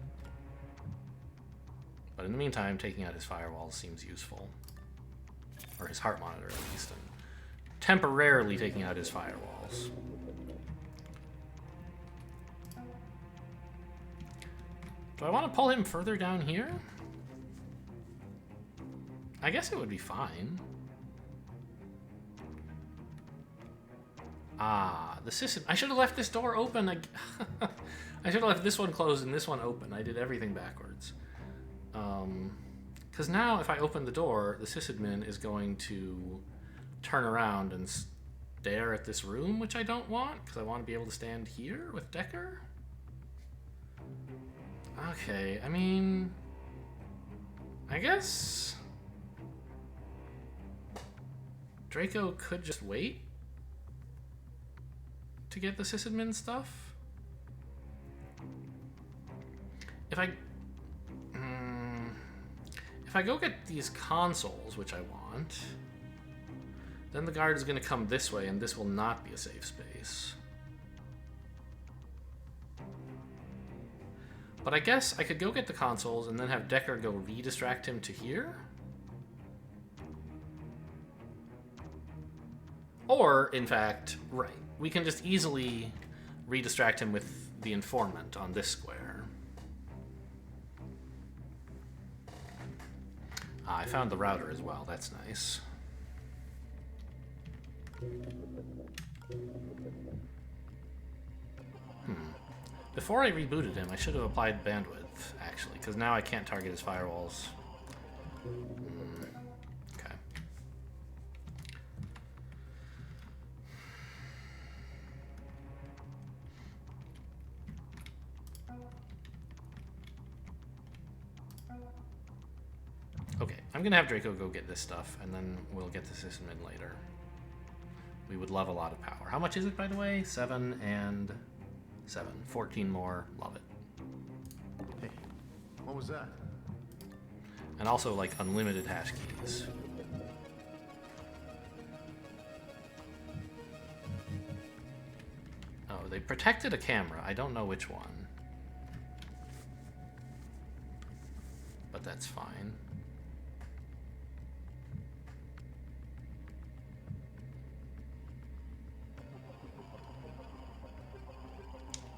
But in the meantime, taking out his firewalls seems useful. Or his heart monitor, at least. And temporarily taking out his firewalls. Do I want to pull him further down here? I guess it would be fine. Ah, the system. I should have left this door open. I should have left this one closed and this one open. I did everything backwards. Because now if I open the door, the sysadmin is going to turn around and stare at this room, which I don't want, because I want to be able to stand here with Decker. Okay, I mean, I guess Draco could just wait to get the sysadmin stuff. If I go get these consoles, which I want, then the guard is going to come this way, and this will not be a safe space. But I guess I could go get the consoles and then have Decker go redistract him to here. Or, in fact, right, we can just easily redistract him with the informant on this square. Ah, I found the router as well, that's nice. Before I rebooted him, I should have applied bandwidth, actually, because now I can't target his firewalls. Okay. Okay, I'm gonna have Draco go get this stuff, and then we'll get the system in later. We would love a lot of power. How much is it, by the way? 7 and 7. 14 more. Love it. Hey, what was that? And also, like, unlimited hash keys. Oh, they protected a camera. I don't know which one. But that's fine.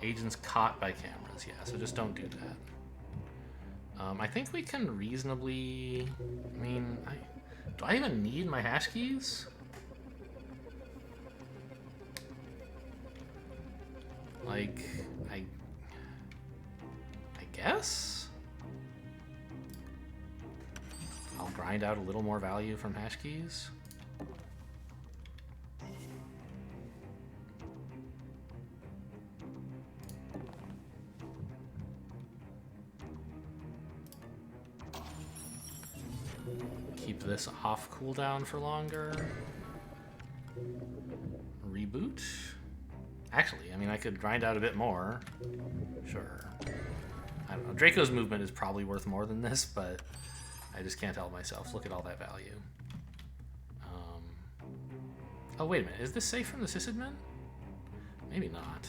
Agents caught by cameras, yeah, so just don't do that. I think we can reasonably... I mean, do I even need my hash keys? Like, I guess? I'll grind out a little more value from hash keys. Keep this off cooldown for longer. Reboot. Actually, I mean, I could grind out a bit more. Sure. I don't know. Draco's movement is probably worth more than this, but I just can't help myself. Look at all that value. Oh, wait a minute. Is this safe from the sysadmin? Maybe not.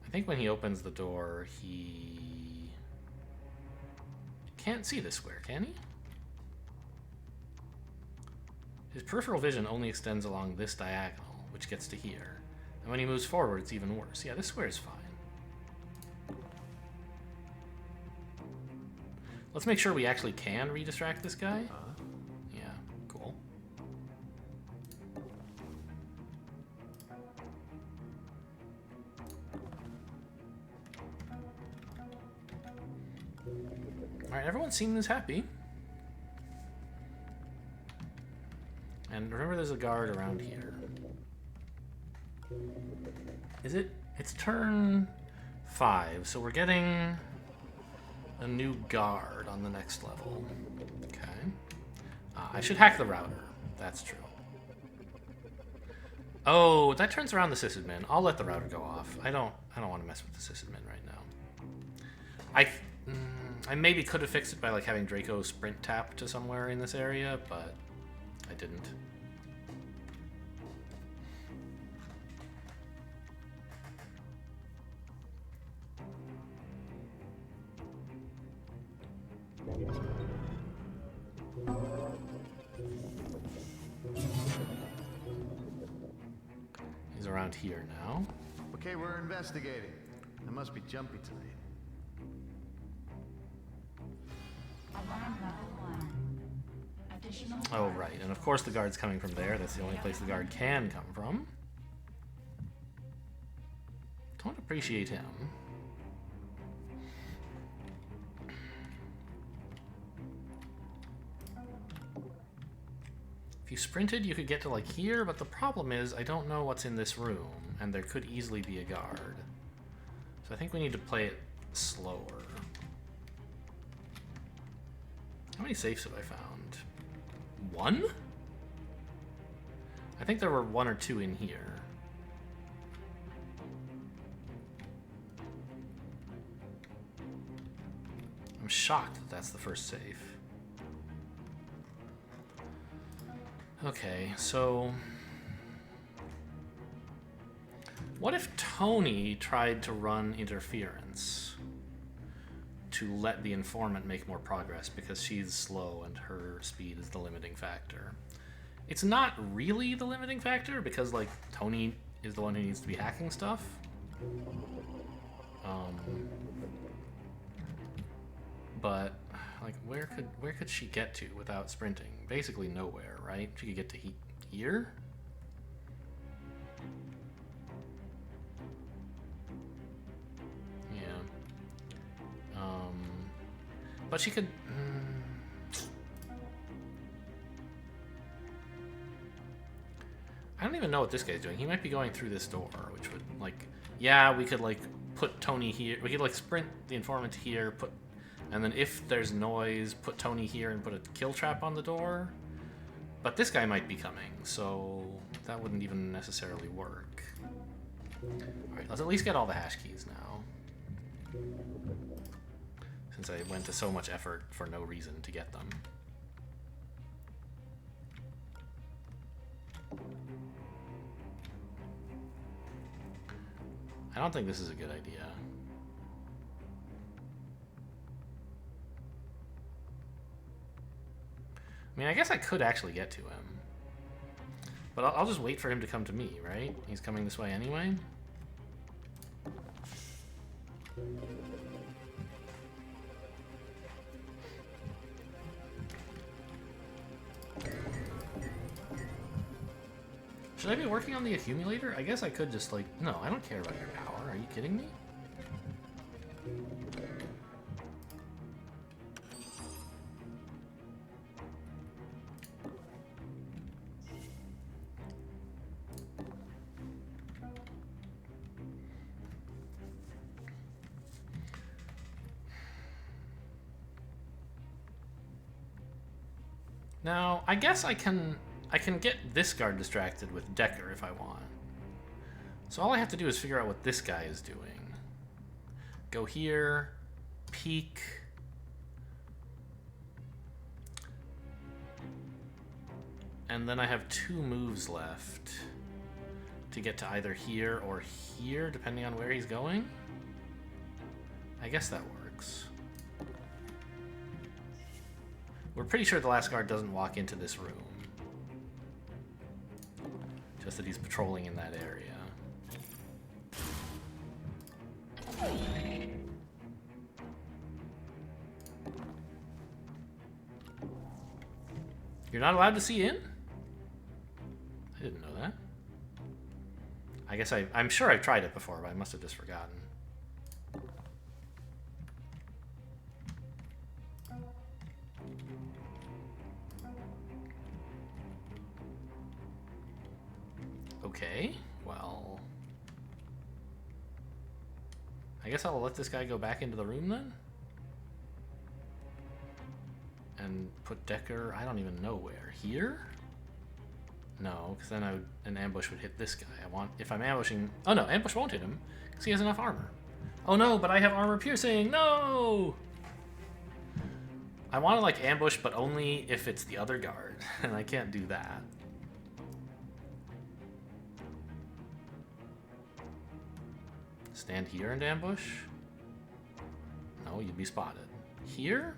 I think when he opens the door, he can't see this square, can he? His peripheral vision only extends along this diagonal, which gets to here. And when he moves forward, it's even worse. Yeah, this square is fine. Let's make sure we actually can redistract this guy. Yeah, cool. Alright, everyone seems happy. And remember there's a guard around here. Is it? It's turn 5, so we're getting a new guard on the next level. Okay. I should hack the router. That's true. Oh, that turns around the sysadmin. I'll let the router go off. I don't want to mess with the sysadmin right now. I maybe could have fixed it by like having Draco sprint tap to somewhere in this area, but I didn't. He's around here now. Okay, we're investigating. I must be jumpy tonight. Alarm level 1. Additional Oh, right. And of course the guard's coming from there. That's the only place the guard can come from. Don't appreciate him. If you sprinted, you could get to like here, but the problem is I don't know what's in this room, and there could easily be a guard. So I think we need to play it slower. How many safes have I found? One? I think there were 1 or 2 in here. I'm shocked that that's the first safe. Okay, so what if Tony tried to run interference to let the informant make more progress because she's slow and her speed is the limiting factor? It's not really the limiting factor because like Tony is the one who needs to be hacking stuff. But like where could she get to without sprinting? Basically nowhere, right? She could get to here. Yeah. But she could. I don't even know what this guy's doing. He might be going through this door, which would like, yeah, we could like put Tony here. We could like sprint the informant here, and then if there's noise, put Tony here and put a kill trap on the door. But this guy might be coming, so that wouldn't even necessarily work. Alright, let's at least get all the hash keys now. Since I went to so much effort for no reason to get them. I don't think this is a good idea. I mean, I guess I could actually get to him. But I'll just wait for him to come to me, right? He's coming this way anyway. Should I be working on the accumulator? I guess I could just like... No, I don't care about your power. Are you kidding me? Now, I guess I can get this guard distracted with Decker if I want. So all I have to do is figure out what this guy is doing. Go here, peek. And then I have 2 moves left to get to either here or here, depending on where he's going. I guess that works. We're pretty sure the last guard doesn't walk into this room. Just that he's patrolling in that area. You're not allowed to see in? I didn't know that. I guess I'm sure I've tried it before, but I must have just forgotten. Okay, well... I guess I'll let this guy go back into the room then? And put Decker, I don't even know where. Here? No, because then an ambush would hit this guy. If I'm ambushing... Oh no, ambush won't hit him, because he has enough armor. Oh no, but I have armor piercing! No! I want to, like, ambush, but only if it's the other guard, and I can't do that. Stand here and ambush? No, you'd be spotted. Here?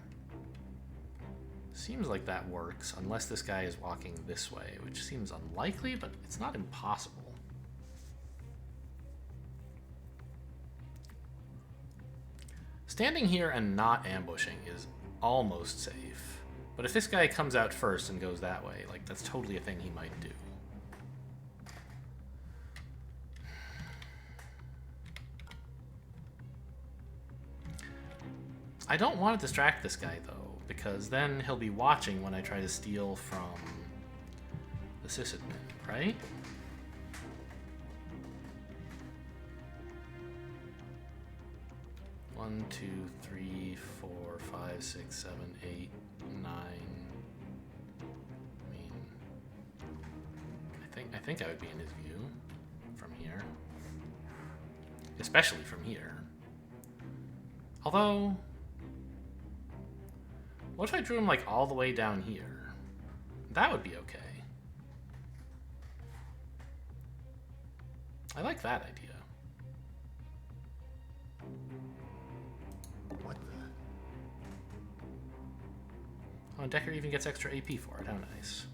Seems like that works, unless this guy is walking this way, which seems unlikely, but it's not impossible. Standing here and not ambushing is almost safe. But if this guy comes out first and goes that way, like, that's totally a thing he might do. I don't want to distract this guy, though, because then he'll be watching when I try to steal from the sysadmin, right? One, two, three, 4, 5, 6, 7, 8, 9. I mean, I think I would be in his view from here, especially from here. Although, what if I drew him like all the way down here? That would be okay. I like that idea. What the? Oh, Decker even gets extra AP for it. How nice.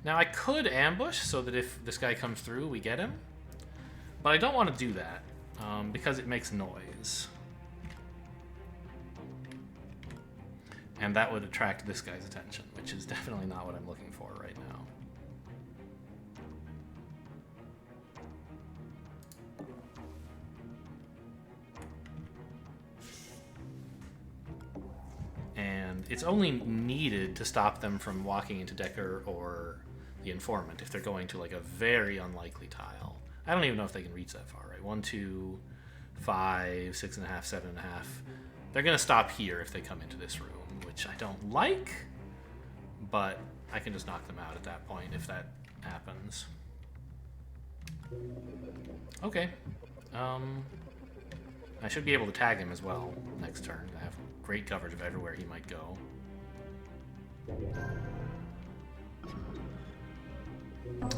Now I could ambush so that if this guy comes through, we get him. But I don't want to do that because it makes noise. And that would attract this guy's attention, which is definitely not what I'm looking for right now. And it's only needed to stop them from walking into Decker or the informant if they're going to like a very unlikely tile. I don't even know if they can reach that far, right? 1, 2, 5, 6.5, 7.5. They're gonna stop here if they come into this room, which I don't like, but I can just knock them out at that point if that happens. Okay. I should be able to tag him as well next turn. I have great coverage of everywhere he might go.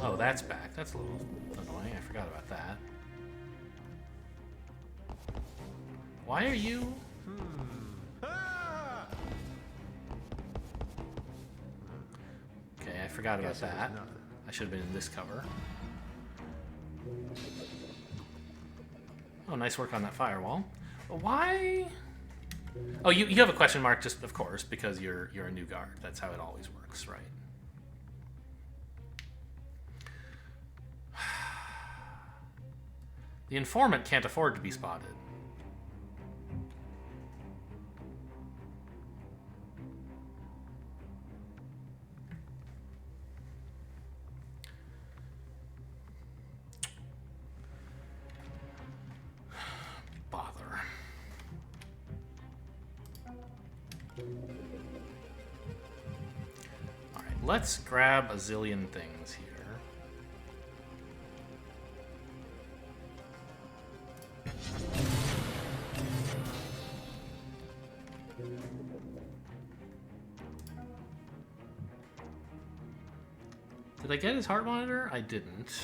Oh, that's back. That's a little annoying. I forgot about that. Why are you... Okay, I forgot about that. I should have been in this cover. Oh, nice work on that firewall. Why? Oh, you have a question mark, just of course, because you're a new guard. That's how it always works, right? The informant can't afford to be spotted. Bother. All right, let's grab a zillion things here. Did I get his heart monitor? I didn't.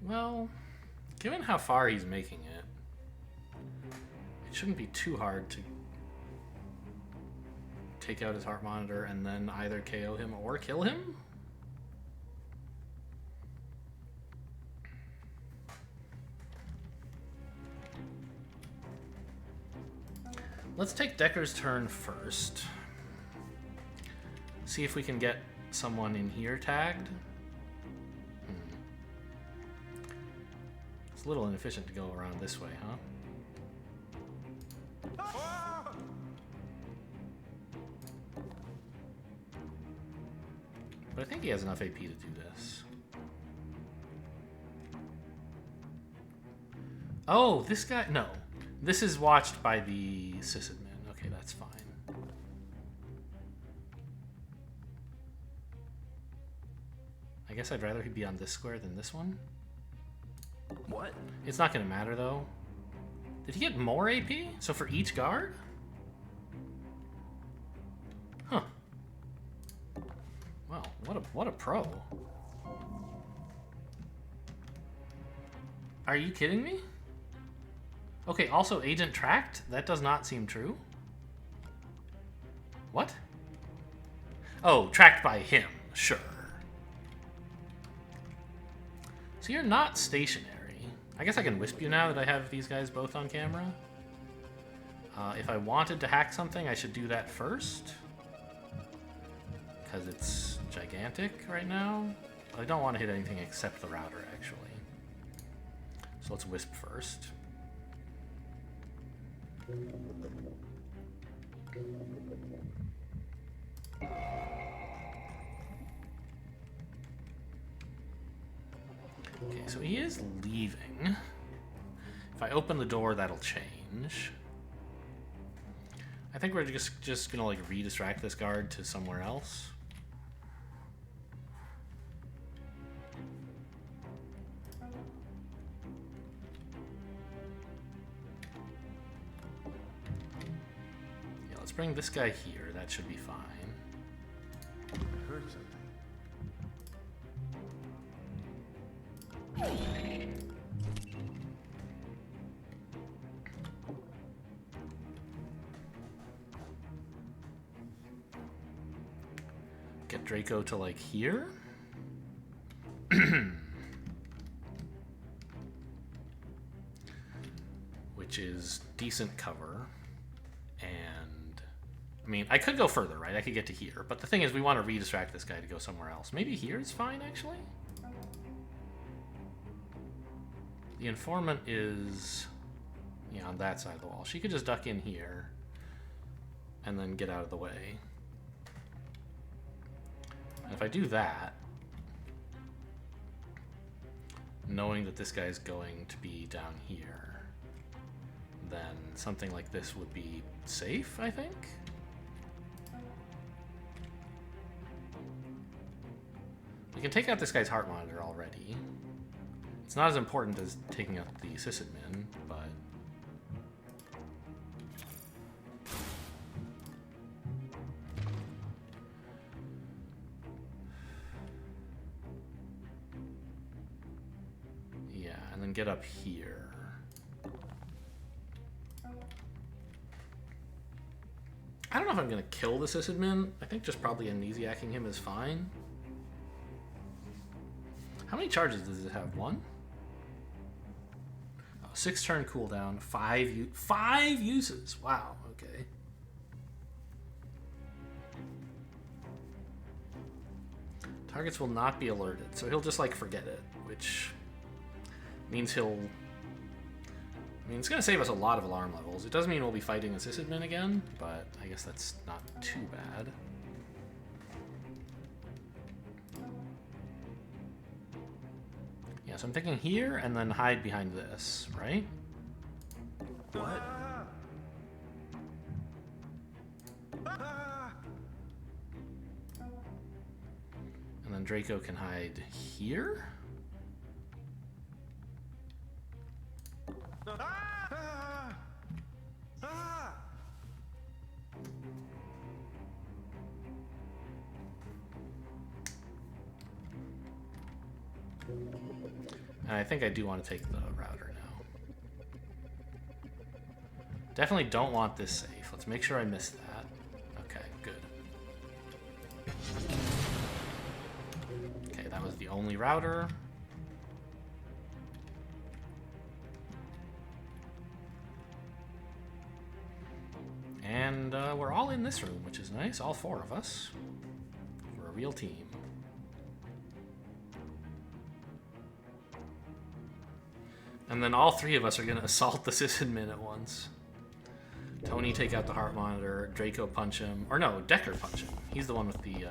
Well, given how far he's making it, it shouldn't be too hard to take out his heart monitor and then either KO him or kill him? Let's take Decker's turn first. See if we can get someone in here tagged. It's a little inefficient to go around this way, huh? But I think he has enough AP to do this. Oh, this guy... No. This is watched by the sysadmin. Okay, that's fine. I guess I'd rather he be on this square than this one. What? It's not going to matter, though. Did he get more AP? So for each guard? Huh. Wow, what a pro. Are you kidding me? Okay, also agent tracked? That does not seem true. What? Oh, tracked by him. Sure. So you're not stationary. I guess I can wisp you now that I have these guys both on camera. If I wanted to hack something, I should do that first. Because it's gigantic right now. I don't want to hit anything except the router, actually. So let's wisp first. Okay, so he is leaving. If I open the door, that'll change. I think we're just gonna like re-distract this guard to somewhere else. Yeah, let's bring this guy here. That should be fine. I heard something. Get Draco to like here. Which is decent cover. And I mean, I could go further, right? I could get to here. But the thing is, we want to re-distract this guy to go somewhere else. Maybe here is fine, actually? The informant is, yeah, on that side of the wall. She could just duck in here and then get out of the way. And if I do that, knowing that this guy's going to be down here, then something like this would be safe, I think? We can take out this guy's heart monitor already. It's not as important as taking out the sysadmin, but... yeah, and then get up here. I don't know if I'm going to kill the sysadmin. I think just probably amnesiacking him is fine. How many charges does it have? 1? 6 turn cooldown, 5 uses. Wow, okay. Targets will not be alerted, so he'll just like forget it, which means he'll... I mean, it's gonna save us a lot of alarm levels. It doesn't mean we'll be fighting a sysadmin again, but I guess that's not too bad. Yeah, so I'm thinking here and then hide behind this, right? What? And then Draco can hide here? And I think I do want to take the router now. Definitely don't want this safe. Let's make sure I missed that. Okay, good. Okay, that was the only router. And we're all in this room, which is nice. All 4 of us. We're a real team. And then all 3 of us are going to assault the sysadmin at once. Tony take out the heart monitor, Draco punch him. Or no, Decker punch him. He's the one with the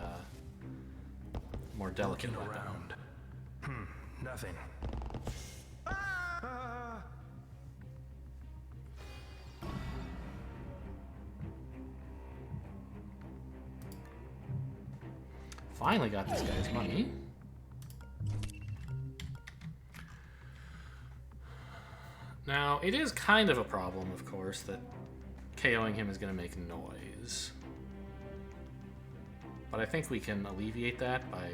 more delicate Looking weapon. around. Nothing. Ah! Finally got this guy's money. Now, it is kind of a problem, of course, that KOing him is going to make noise. But I think we can alleviate that by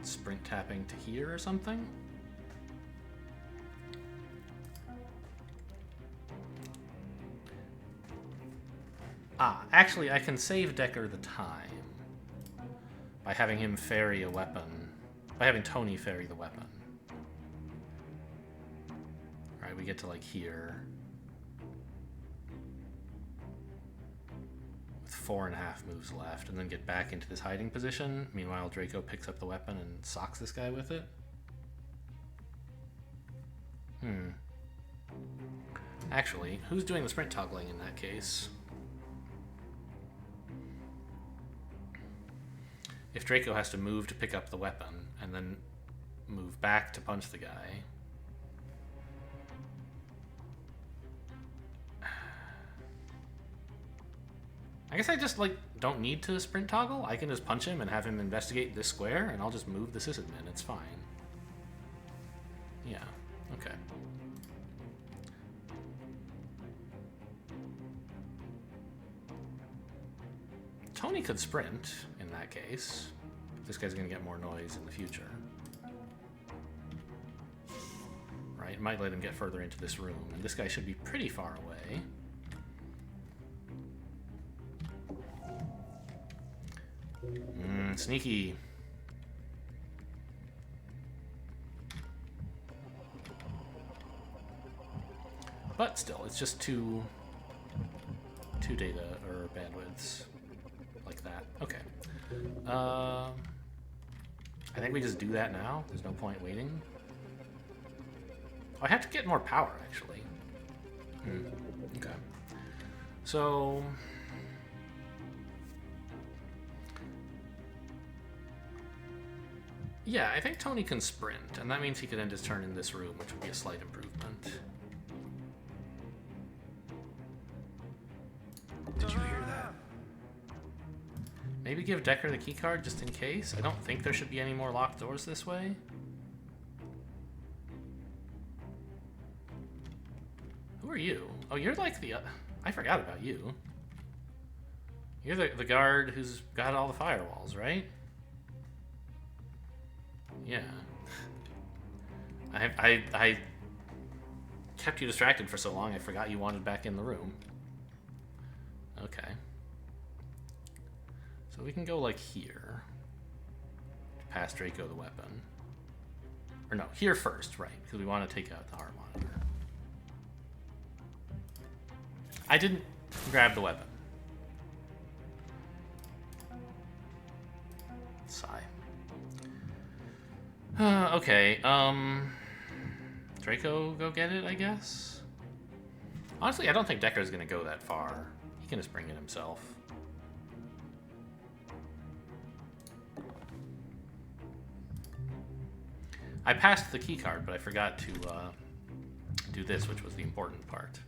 sprint tapping to here or something. Ah, actually, I can save Decker the time by having him ferry a weapon, by having Tony ferry the weapon. Alright, we get to like here. With 4.5 moves left, and then get back into this hiding position. Meanwhile, Draco picks up the weapon and socks this guy with it. Actually, who's doing the sprint toggling in that case? If Draco has to move to pick up the weapon, and then move back to punch the guy... I guess I just, like, don't need to sprint toggle. I can just punch him and have him investigate this square, and I'll just move the sysadmin. It's fine. Yeah, okay. Tony could sprint, in that case. This guy's gonna get more noise in the future. Right, it might let him get further into this room, and this guy should be pretty far away. Sneaky. But still, it's just two data or bandwidths like that. Okay. I think we just do that now. There's no point waiting. Oh, I have to get more power, actually. Okay. So... yeah, I think Tony can sprint, and that means he could end his turn in this room, which would be a slight improvement. Did you hear that? Maybe give Decker the keycard just in case. I don't think there should be any more locked doors this way. Who are you? Oh, you're like the... I forgot about you. You're the guard who's got all the firewalls, right? Yeah. I kept you distracted for so long, I forgot you wanted back in the room. Okay. So we can go, like, here. Pass Draco the weapon. Or no, here first, right, because we want to take out the heart monitor. I didn't grab the weapon. Sigh. Okay, Draco go get it, I guess? Honestly, I don't think Decker's gonna go that far. He can just bring it himself. I passed the key card, but I forgot to do this, which was the important part.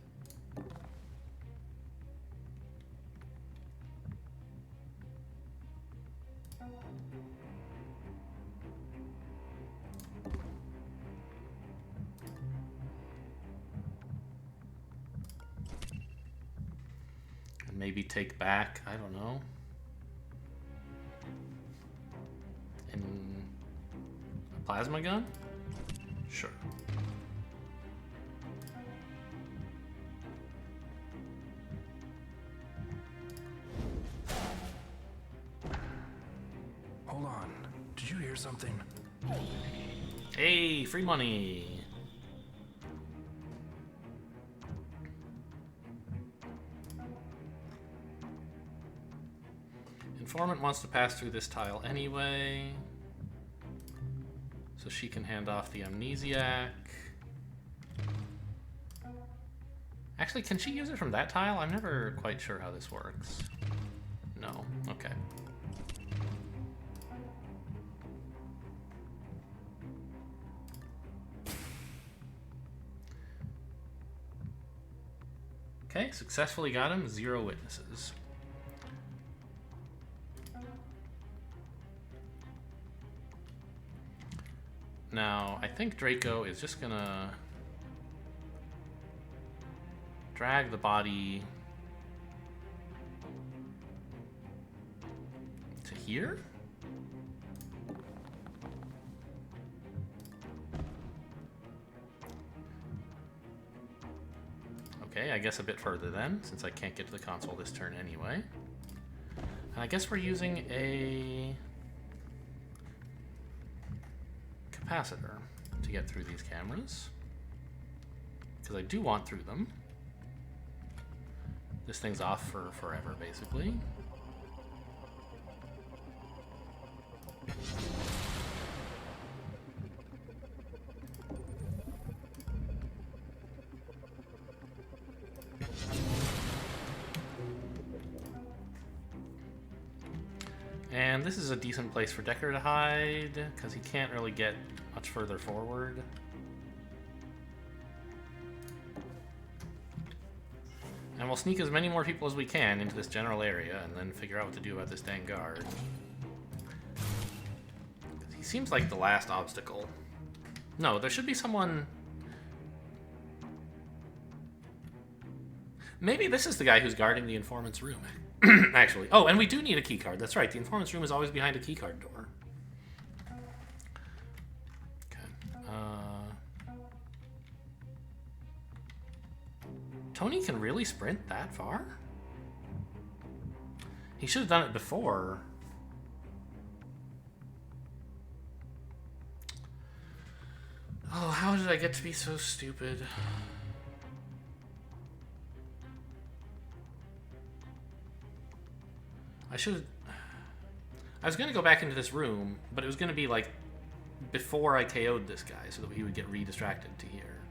Maybe take back, I don't know. And a plasma gun? Sure. Hold on. Did you hear something? Hey, free money. Informant wants to pass through this tile anyway, so she can hand off the amnesiac. Actually, can she use it from that tile? I'm never quite sure how this works. No, okay. Okay, successfully got him. 0 witnesses. Now, I think Draco is just gonna drag the body to here? Okay, I guess a bit further then, since I can't get to the console this turn anyway. And I guess we're using a capacitor to get through these cameras, because I do want through them. This thing's off for forever, basically. And this is a decent place for Decker to hide, because he can't really get much further forward. And we'll sneak as many more people as we can into this general area and then figure out what to do about this dang guard. He seems like the last obstacle. No, there should be someone... Maybe this is the guy who's guarding the informant's room. Actually. Oh, and we do need a keycard. That's right. The informant's room is always behind a keycard door. Okay. Tony can really sprint that far? He should have done it before. Oh, how did I get to be so stupid? I was going to go back into this room, but it was going to be like before I KO'd this guy so that he would get re-distracted to here.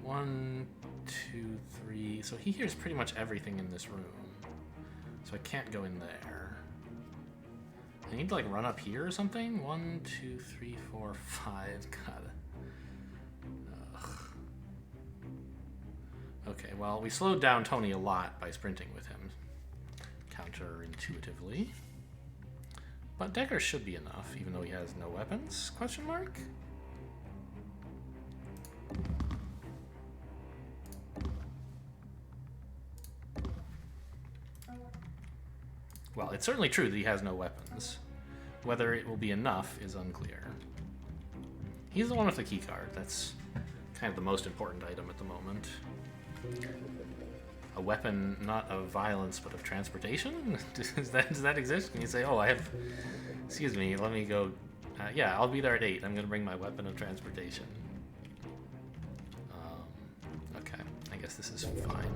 One, two, three. So he hears pretty much everything in this room. So I can't go in there. I need to like run up here or something? 1, 2, 3, 4, 5. God. Okay, well, we slowed down Tony a lot by sprinting with him, counterintuitively. But Decker should be enough, even though he has no weapons? Question mark? Well, it's certainly true that he has no weapons. Whether it will be enough is unclear. He's the one with the keycard. That's kind of the most important item at the moment. A weapon not of violence but of transportation? Does that exist? Can you say, oh, I have... Excuse me, let me go... yeah, I'll be there at 8. I'm going to bring my weapon of transportation. Okay, I guess this is fine.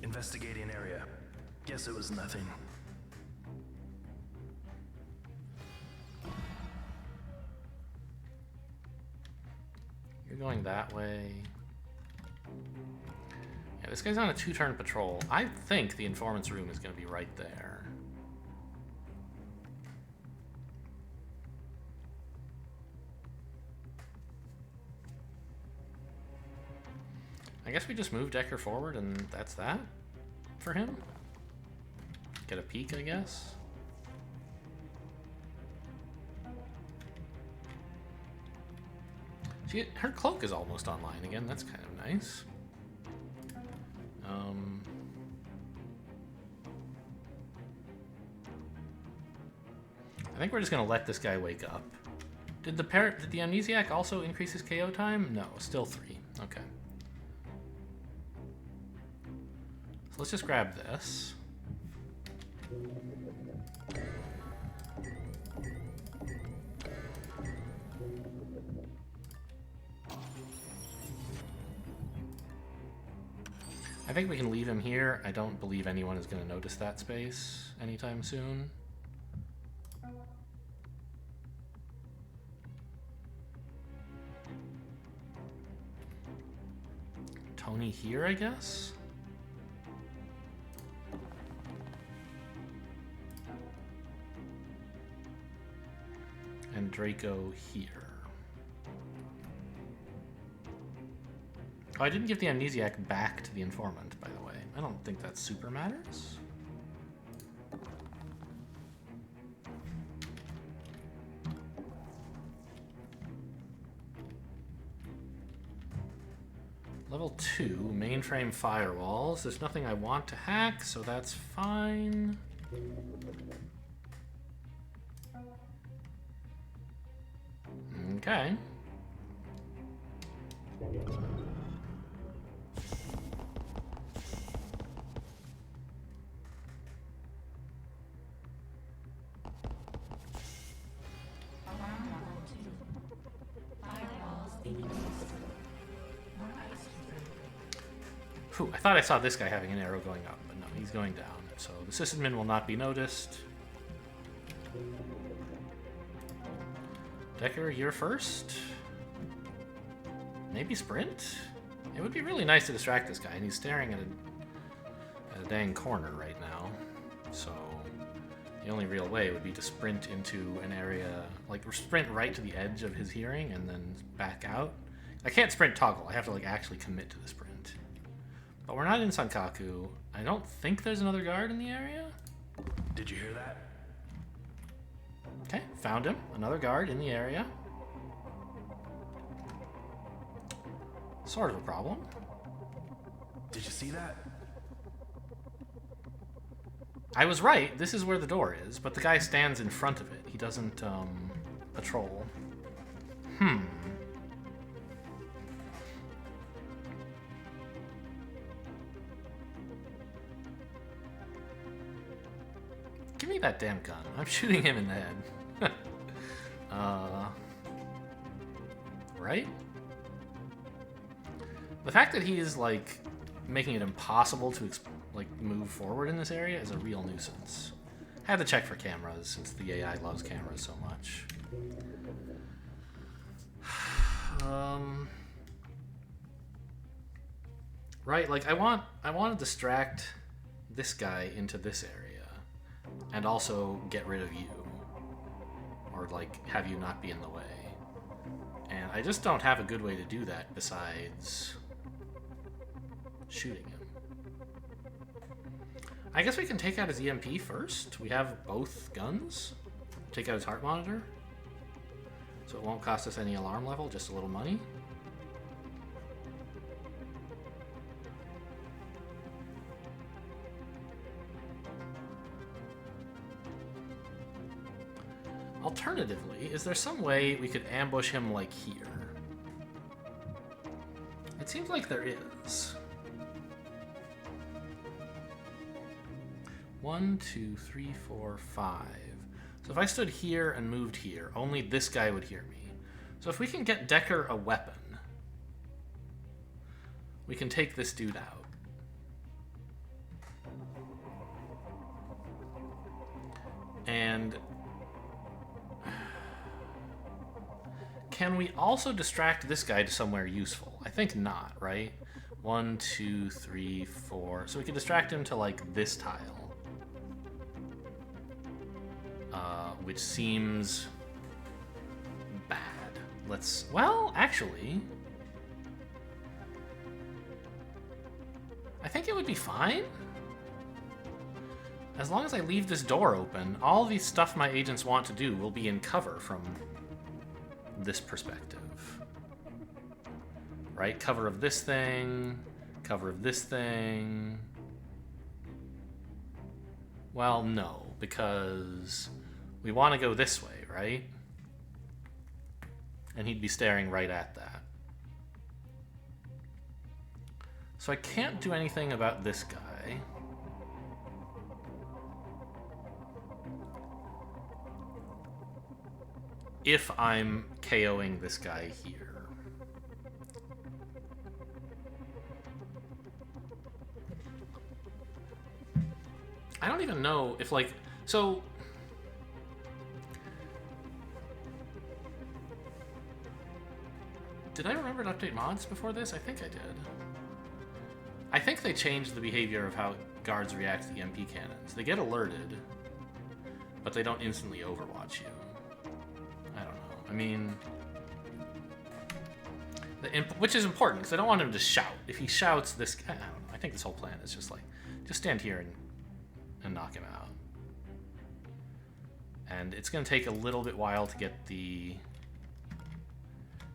Investigating area. Guess it was nothing. You're going that way. Yeah, this guy's on a 2-turn patrol. I think the informant's room is going to be right there. I guess we just move Decker forward and that's that for him. Get a peek, I guess. Her cloak is almost online again. That's kind of nice. I think we're just gonna let this guy wake up. Did the amnesiac also increase his KO time? No, still 3. Okay. So let's just grab this. I think we can leave him here. I don't believe anyone is going to notice that space anytime soon. Tony here, I guess? Draco here. Oh, I didn't give the amnesiac back to the informant, by the way. I don't think that super matters. Level 2, mainframe firewalls. There's nothing I want to hack, so that's fine. Okay. Alarm level 2. Firewalls in use. More ice to brew. Whew, I thought I saw this guy having an arrow going up, but no, he's going down. So the sysadmin will not be noticed. Decker, you're first. Maybe sprint? It would be really nice to distract this guy, and he's staring at a dang corner right now. So the only real way would be to sprint into an area, like sprint right to the edge of his hearing and then back out. I can't sprint toggle. I have to like actually commit to the sprint. But we're not in Sankaku. I don't think there's another guard in the area. Did you hear that? Okay, found him. Another guard in the area. Sort of a problem. Did you see that? I was right. This is where the door is, but the guy stands in front of it. He doesn't, patrol. Give me that damn gun. I'm shooting him in the head. Right? The fact that he is, like, making it impossible to, move forward in this area is a real nuisance. Had to check for cameras, since the AI loves cameras so much. Right, like, I want to distract this guy into this area. And also get rid of you. Or, like, have you not be in the way. And I just don't have a good way to do that besides shooting him. I guess we can take out his EMP first. We have both guns. Take out his heart monitor. So it won't cost us any alarm level, just a little money. Alternatively, is there some way we could ambush him like here? It seems like there is. 1, 2, 3, 4, 5. So if I stood here and moved here, only this guy would hear me. So if we can get Decker a weapon, we can take this dude out. And can we also distract this guy to somewhere useful? I think not, right? 1, 2, 3, 4. So we can distract him to, like, this tile. Which seems bad. Well, actually, I think it would be fine. As long as I leave this door open, all the stuff my agents want to do will be in cover from this perspective. Right? Cover of this thing, cover of this thing. Well, no, because we want to go this way, right? And he'd be staring right at that. So I can't do anything about this guy. If I'm KOing this guy here. I don't even know if, like, so did I remember to update mods before this? I think I did. I think they changed the behavior of how guards react to EMP cannons. They get alerted, but they don't instantly overwatch you. I don't know. I mean, which is important because I don't want him to shout. If he shouts, this I don't know. I think this whole plan is just like, just stand here and knock him out. And it's going to take a little bit while to get the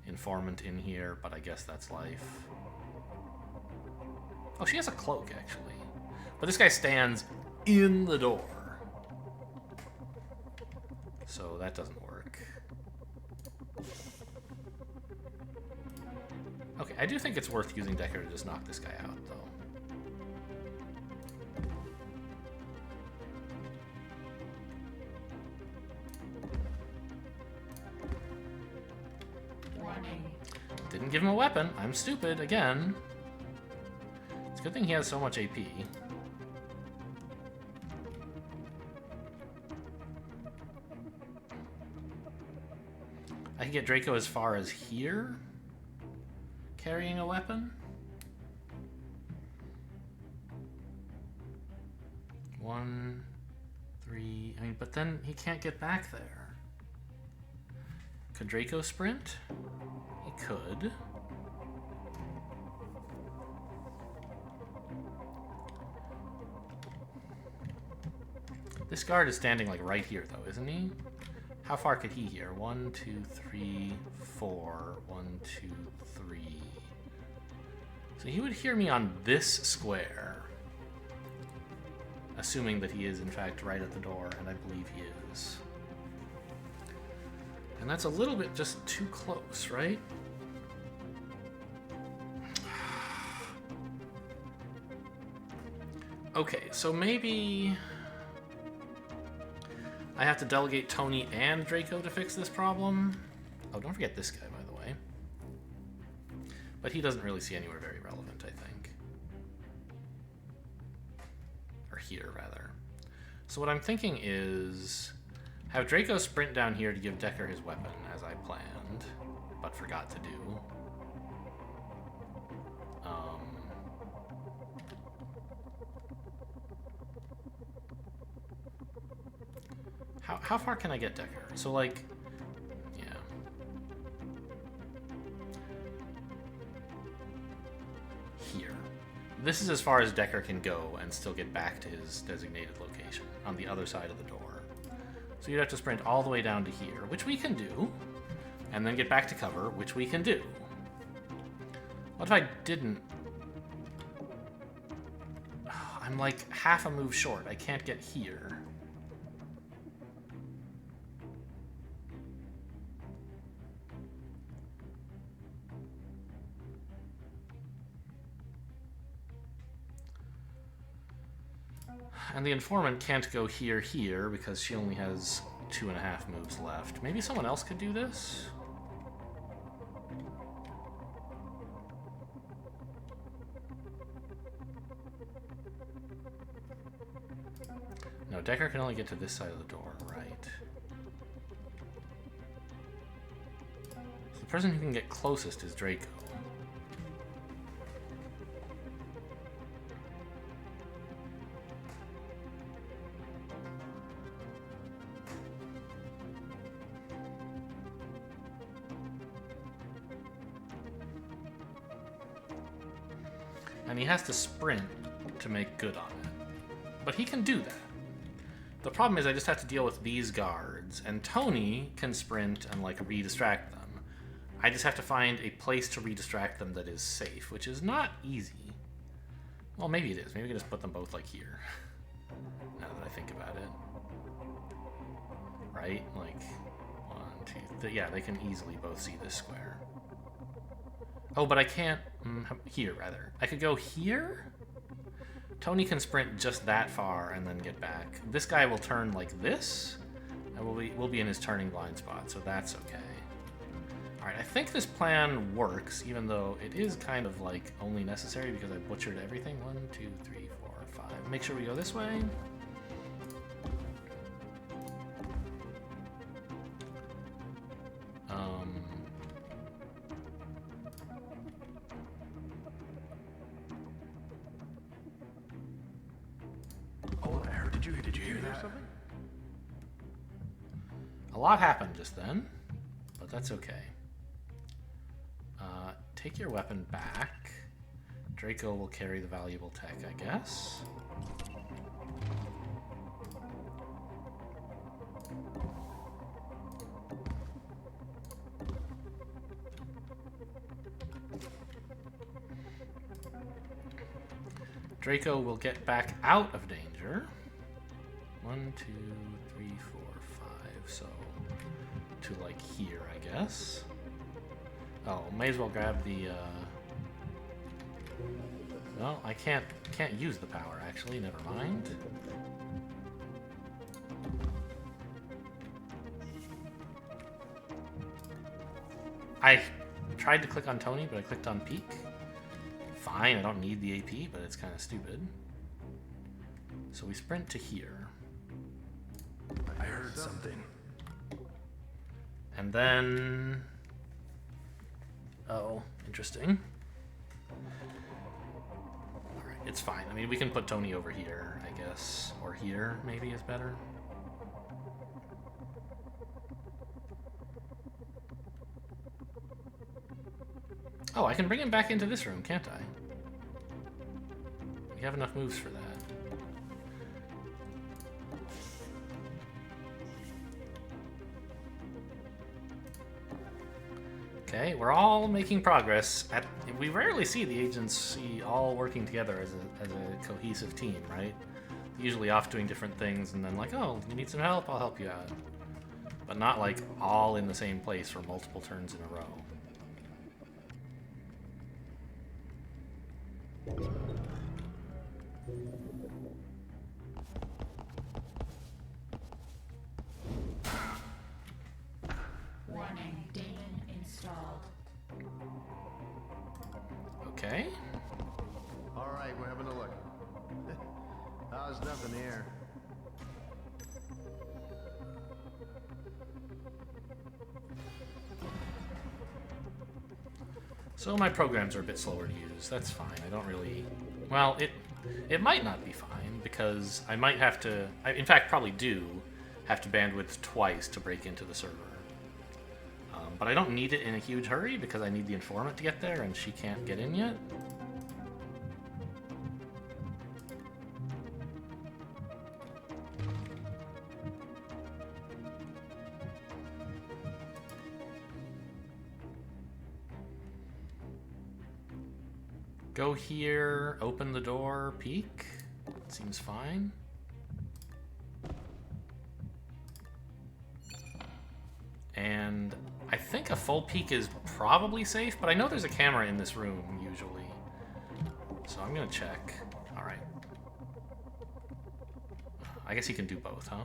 informant in here, but I guess that's life. Oh, she has a cloak, actually. But this guy stands in the door. So that doesn't work. Okay, I do think it's worth using Decker to just knock this guy out, though. Didn't give him a weapon. I'm stupid again. It's a good thing he has so much AP. I can get Draco as far as here, carrying a weapon. 1, 3. I mean, but then he can't get back there. Could Draco sprint? He could. This guard is standing like right here, though, isn't he? How far could he hear? 1, 2, 3, 4. 1, 2, 3. So he would hear me on this square. Assuming that he is, in fact, right at the door, and I believe he is. And that's a little bit just too close, right? Okay, so maybe I have to delegate Tony and Draco to fix this problem. Oh, don't forget this guy, by the way. But he doesn't really see anywhere very relevant, I think. Or here, rather. So what I'm thinking is have Draco sprint down here to give Decker his weapon, as I planned, but forgot to do. How far can I get Decker? So, like, yeah. Here. This is as far as Decker can go and still get back to his designated location on the other side of the door. So you'd have to sprint all the way down to here, which we can do, and then get back to cover, which we can do. What if I didn't? I'm like half a move short. I can't get here. And the informant can't go here, because she only has 2.5 moves left. Maybe someone else could do this? No, Decker can only get to this side of the door, right? So the person who can get closest is Draco. And he has to sprint to make good on it. But he can do that. The problem is I just have to deal with these guards, and Tony can sprint and, like, re-distract them. I just have to find a place to re-distract them that is safe, which is not easy. Well, maybe it is. Maybe we can just put them both, like, here. Now that I think about it. Right? Like, 1, 2, yeah, they can easily both see this square. Oh, but I can't... here, rather. I could go here? Tony can sprint just that far and then get back. This guy will turn like this, and we'll be in his turning blind spot, so that's okay. Alright, I think this plan works, even though it is kind of, like, only necessary because I butchered everything. 1, 2, 3, 4, 5. Make sure we go this way. A lot happened just then, but but that's okay. Take your weapon back. Draco will carry the valuable tech, I guess. Draco will get back out of danger. 1, 2, 3, 4, 5. So to like here, I guess. Oh, may as well grab the. Well, I can't use the power actually. Never mind. I tried to click on Tony, but I clicked on Peak. Fine, I don't need the AP, but it's kind of stupid. So we sprint to here. I heard something. And then... Oh, interesting. Alright, it's fine. I mean, we can put Tony over here, I guess. Or here, maybe, is better. Oh, I can bring him back into this room, can't I? We have enough moves for that. Okay, we're all making progress. We rarely see the agency all working together as a cohesive team, right? Usually off doing different things and then like, oh, you need some help? I'll help you out. But not like all in the same place for multiple turns in a row. Warning, demon installed. Okay. All right, we're having a look. There's nothing here. So my programs are a bit slower to use. That's fine. I don't really... Well, it might not be fine, because I might have to... in fact, probably do have to bandwidth twice to break into the server. But I don't need it in a huge hurry, because I need the informant to get there, and she can't get in yet. Go here, open the door, peek. Seems fine. And I think a full peek is probably safe, but I know there's a camera in this room, usually. So I'm gonna check. Alright. I guess you can do both, huh?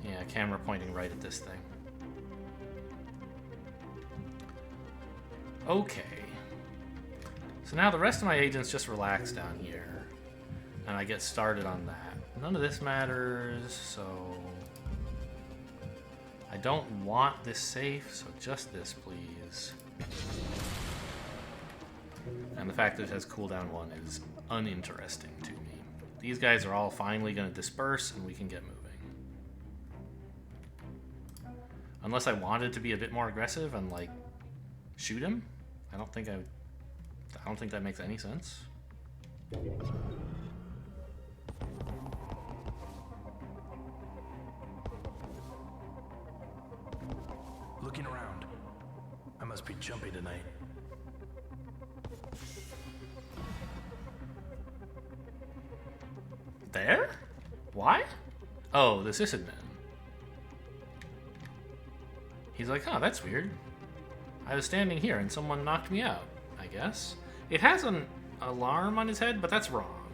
Yeah, camera pointing right at this thing. Okay. So now the rest of my agents just relax down here. And I get started on that. None of this matters, so... I don't want this safe, so just this, please. And the fact that it has cooldown 1 is uninteresting to me. These guys are all finally going to disperse, and we can get moving. Unless I wanted to be a bit more aggressive and, like, shoot him. I don't think that makes any sense. Looking around. I must be jumpy tonight. There? Why? Oh, the sysadmin. He's like, oh, that's weird. I was standing here and someone knocked me out, I guess. It has an alarm on his head, but that's wrong.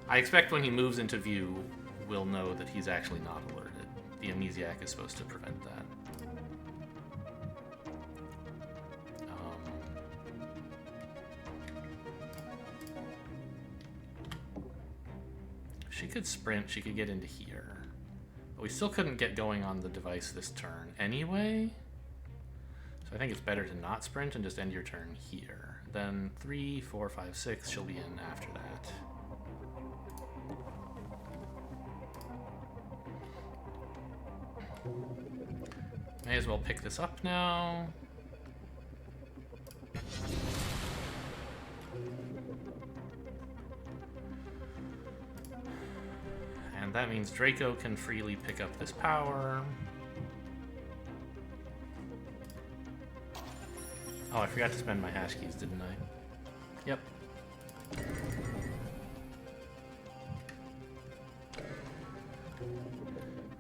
I expect when he moves into view, we'll know that he's actually not alerted. The amnesiac is supposed to prevent that. She could sprint, she could get into here. But we still couldn't get going on the device this turn anyway. So I think it's better to not sprint and just end your turn here. Then 3, 4, 5, 6, she'll be in after that. May as well pick this up now. And that means Draco can freely pick up this power. Oh, I forgot to spend my hash keys, didn't I? Yep.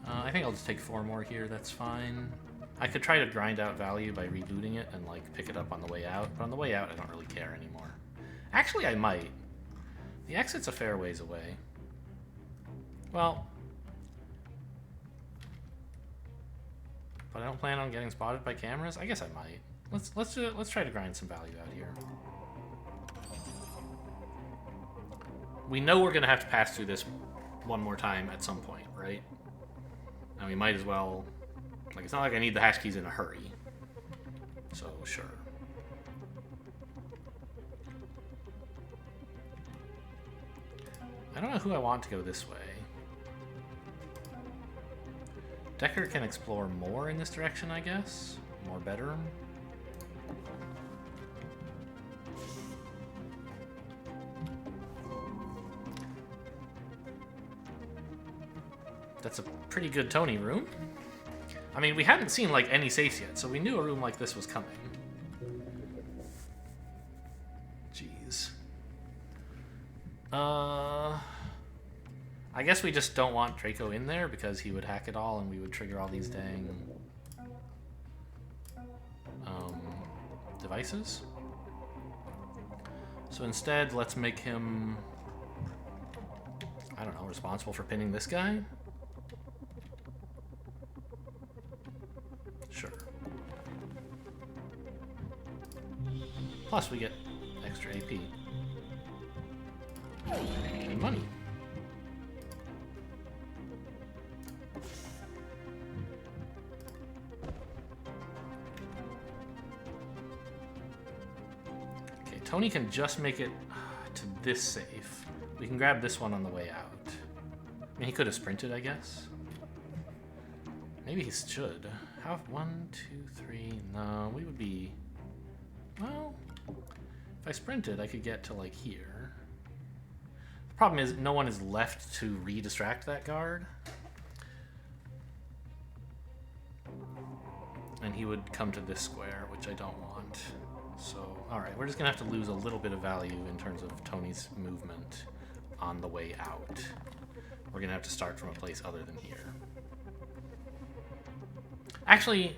I think I'll just take 4 more here, that's fine. I could try to grind out value by rebooting it and like pick it up on the way out, but on the way out I don't really care anymore. Actually, I might. The exit's a fair ways away. Well, but I don't plan on getting spotted by cameras. I guess I might. Let's try to grind some value out here. We know we're gonna have to pass through this one more time at some point, right? And we might as well. Like, it's not like I need the hash keys in a hurry. So sure. I don't know who I want to go this way. Decker can explore more in this direction, I guess. More bedroom. That's a pretty good Tony room. I mean, we hadn't seen like any safes yet, so we knew a room like this was coming. Jeez. I guess we just don't want Draco in there because he would hack it all and we would trigger all these dang devices. So instead, let's make him, I don't know, responsible for pinning this guy? Sure. Plus we get extra AP. And money. Okay, Tony can just make it to this safe. We can grab this one on the way out. I mean, he could have sprinted, I guess. Maybe he should. How? 1, 2, 3. No, we would be. Well, if I sprinted, I could get to like here. The problem is, no one is left to re-distract that guard. And he would come to this square, which I don't want. So, alright, we're just gonna have to lose a little bit of value in terms of Tony's movement on the way out. We're gonna have to start from a place other than here. Actually,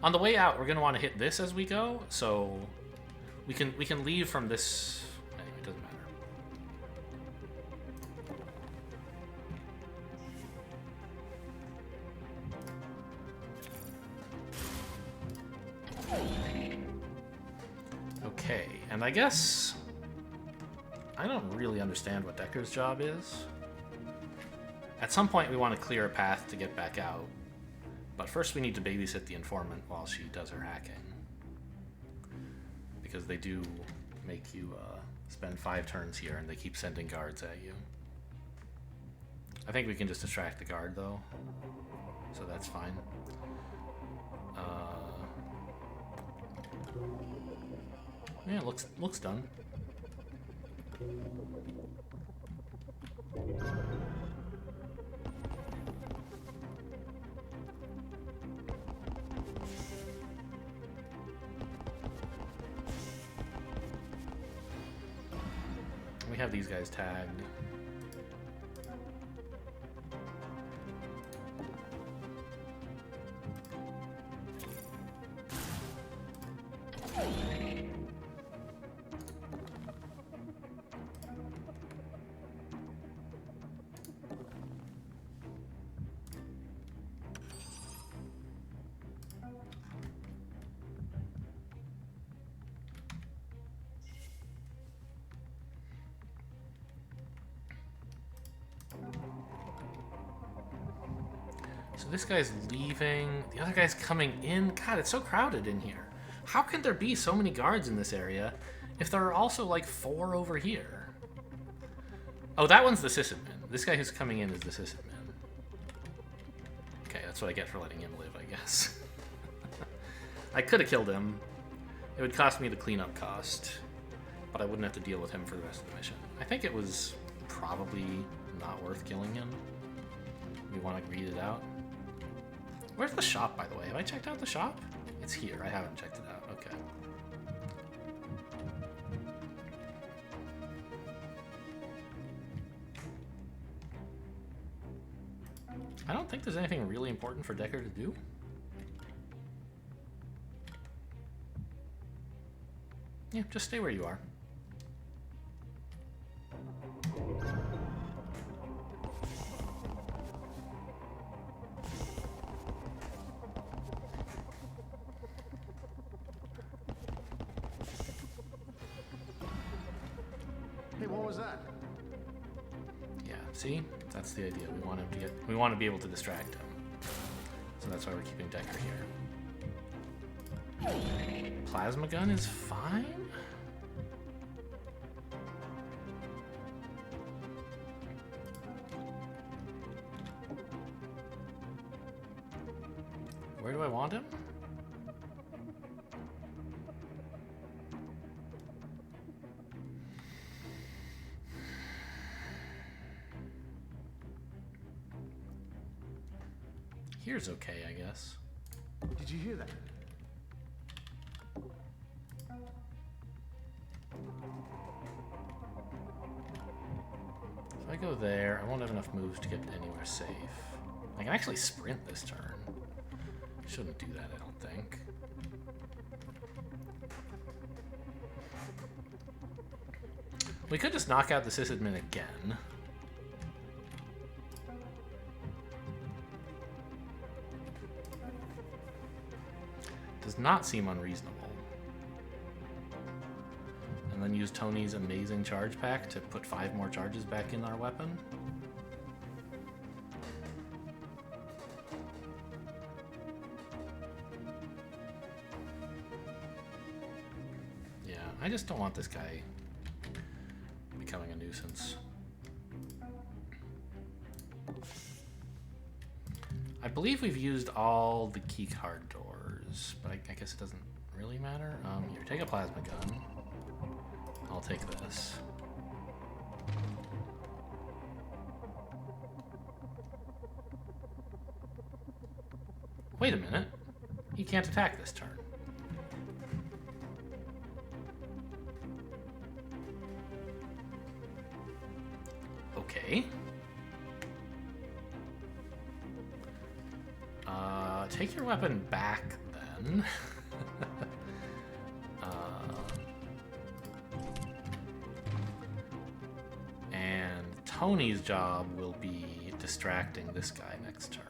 on the way out, we're gonna want to hit this as we go, so we can leave from this. Anyway, it doesn't matter. Okay, and I guess I don't really understand what Decker's job is. At some point, we want to clear a path to get back out. But first we need to babysit the informant while she does her hacking. Because they do make you spend 5 turns here and they keep sending guards at you. I think we can just distract the guard though. So that's fine. Yeah, looks done. We have these guys tagged. So this guy's leaving. The other guy's coming in. God, it's so crowded in here. How can there be so many guards in this area if there are also like 4 over here? Oh, that one's the sysadmin. This guy who's coming in is the sysadmin. Okay, that's That's what I get for letting him live, I guess. I could have killed him. It would cost me the cleanup cost, but I wouldn't have to deal with him for the rest of the mission. I think it was probably not worth killing him. We want to read it out. Where's the shop, by the way? Have I checked out the shop? It's here. I haven't checked it out. Okay. I don't think there's anything really important for Decker to do. Yeah, just stay where you are. Hey, what was that? Yeah, see? That's the idea. We want to be able to distract him. So that's why we're keeping Decker here. Plasma gun is fine? Where do I want him? Here's okay, I guess. Did you hear that? If I go there, I won't have enough moves to get anywhere safe. I can actually sprint this turn. Shouldn't do that, I don't think. We could just knock out the sysadmin again. Does not seem unreasonable. And then use Tony's amazing charge pack to put 5 more charges back in our weapon. Yeah, I just don't want this guy becoming a nuisance. I believe we've used all the keycard doors, but I guess it doesn't really matter. Here, take a plasma gun. I'll take this. Wait a minute. He can't attack this turn. Okay. Take your weapon back, then. And Tony's job will be distracting this guy next turn.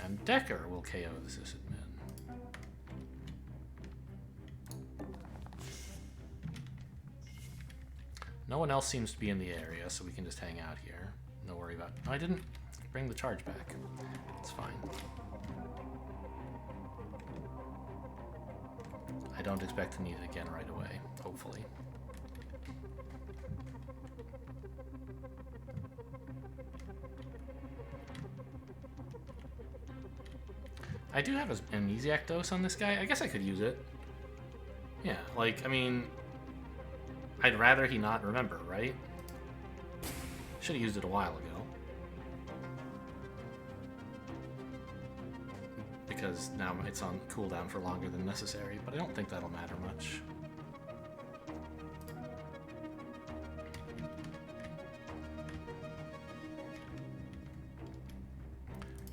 And Decker will KO the sysadmin. No one else seems to be in the area, so we can just hang out here. No worry about... I didn't bring the charge back. It's fine. I don't expect to need it again right away, hopefully. I do have an amnesiac dose on this guy. I guess I could use it. Yeah, like, I mean... I'd rather he not remember, right? Should have used it a while ago. Because now it's on cooldown for longer than necessary, but I don't think that'll matter much.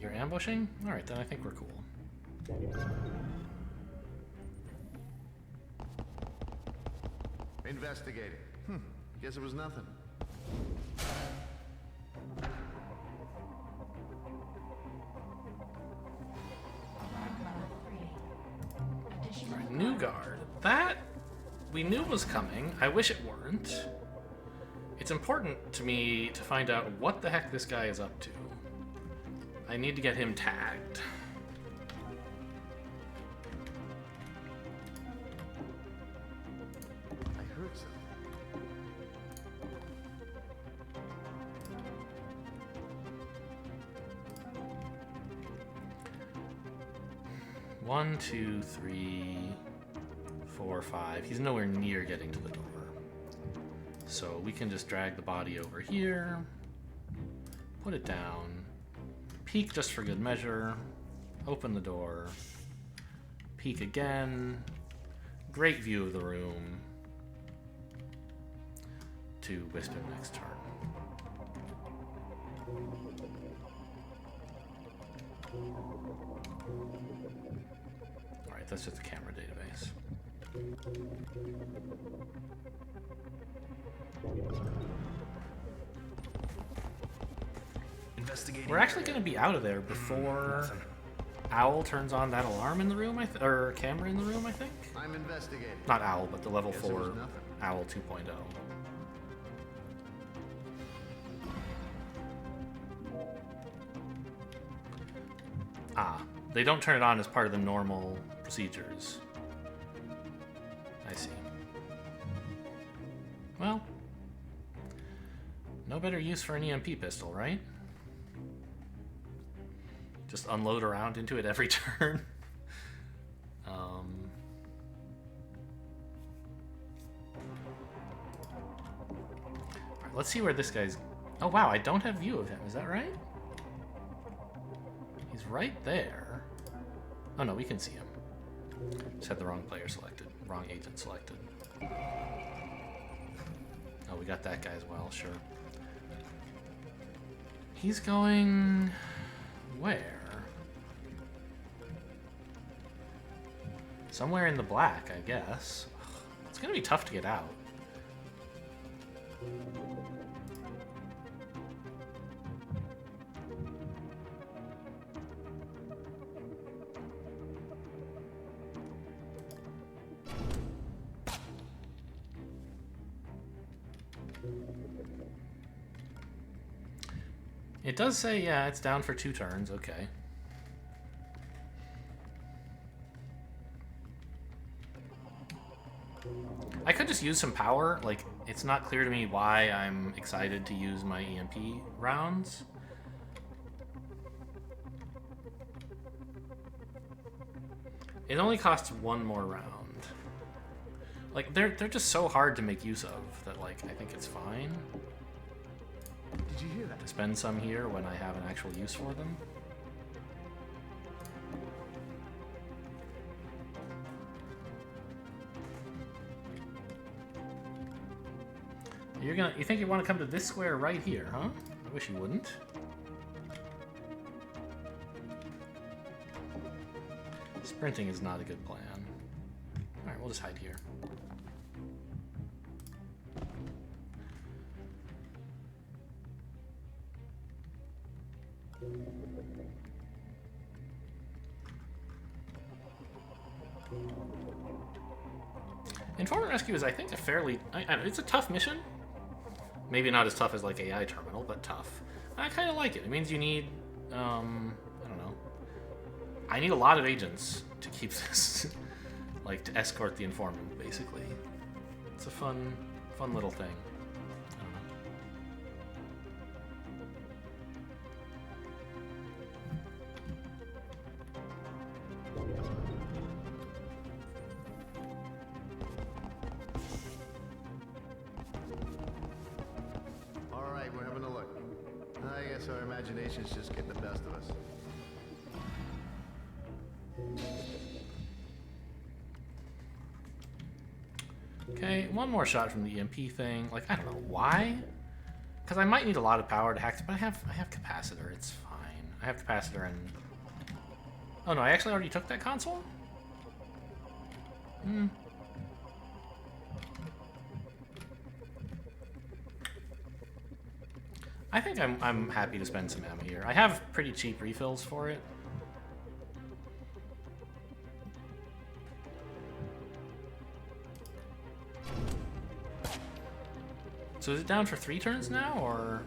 You're ambushing? Alright, then I think we're cool. Investigating. Guess it was nothing. New guard. That we knew was coming. I wish it weren't. It's important to me to find out what the heck this guy is up to. I need to get him tagged. I heard something. 1, 2, 3, 4, 5. He's nowhere near getting to the door. So we can just drag the body over here, put it down, peek just for good measure, open the door, peek again. Great view of the room to wisp him next turn. Alright, that's just the camera database. Investigating. We're actually going to be out of there before Owl turns on that alarm in the room, or camera in the room, I think? I'm investigating. Not Owl, but the level Guess there 4 was nothing. Owl 2.0. Ah, they don't turn it on as part of the normal procedures. I see. Well, no better use for an EMP pistol, right? Just unload around into it every turn. Alright, let's see where this guy's... Oh wow, I don't have view of him, is that right? He's right there. Oh no, we can see him. Just had the wrong player selected. Wrong agent selected. Oh, we got that guy as well, sure. He's going... where? Somewhere in the black, I guess. It's gonna be tough to get out. It does say, yeah, it's down for 2 turns, okay. I could just use some power. Like, it's not clear to me why I'm excited to use my EMP rounds. It only costs 1 more round. Like, they're just so hard to make use of that, like, I think it's fine Did you hear that? to spend some here when I have an actual use for them. You think you want to come to this square right here, huh? I wish you wouldn't. Sprinting is not a good plan. Alright, we'll just hide here. Informant Rescue is, I think, a fairly... it's a tough mission. Maybe not as tough as, like, AI Terminal, but tough. I kind of like it. It means you need... I don't know. I need a lot of agents to keep this... like, to escort the informant, basically. It's a fun little thing. I don't know. All right, we're having a look. I guess our imaginations just get the best of us. Okay, one more shot from the EMP thing. Like, I don't know why. Because I might need a lot of power to hack it, but I have capacitor. It's fine. I have capacitor and... Oh no, I actually already took that console? Hmm. I think I'm happy to spend some ammo here. I have pretty cheap refills for it. So is it down for 3 turns now, or...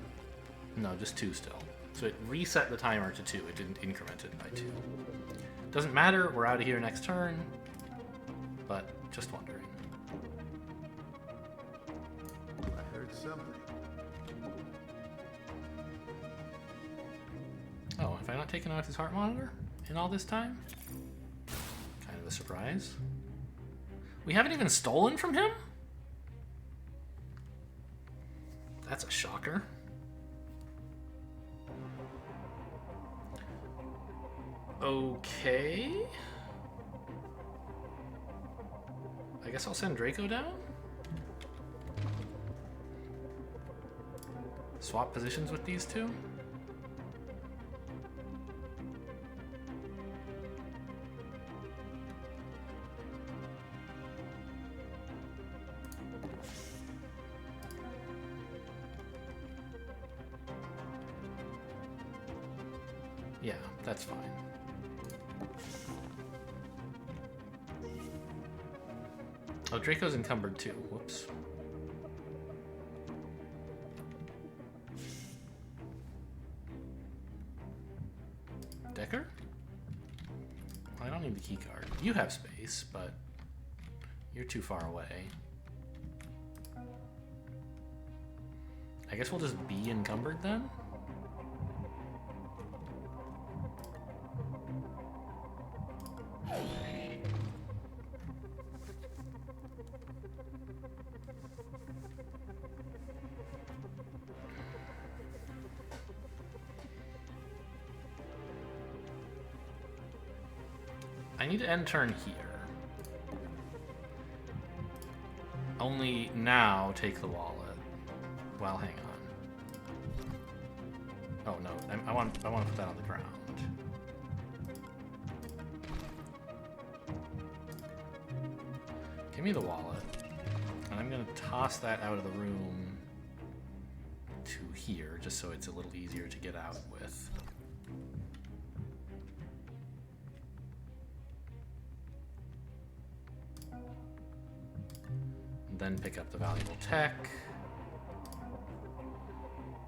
No, just 2 still. So it reset the timer to 2. It didn't increment it by 2. Doesn't matter, we're out of here next turn. But, just wondering. I heard something. Oh, have I not taken out his heart monitor in all this time? surprise. We haven't even stolen from him? That's a shocker. Okay. I guess I'll send Draco down. Swap positions with these two. Yeah, that's fine. Oh, Draco's encumbered too. Whoops. Decker? I don't need the key card. You have space, but you're too far away. I guess we'll just be encumbered then? I need to end turn here. Only now take the wallet. Well, hang on. Oh no, I want to put that on the ground. Give me the wallet, and I'm gonna toss that out of the room to here, just so it's a little easier to get out with. Then pick up the valuable tech.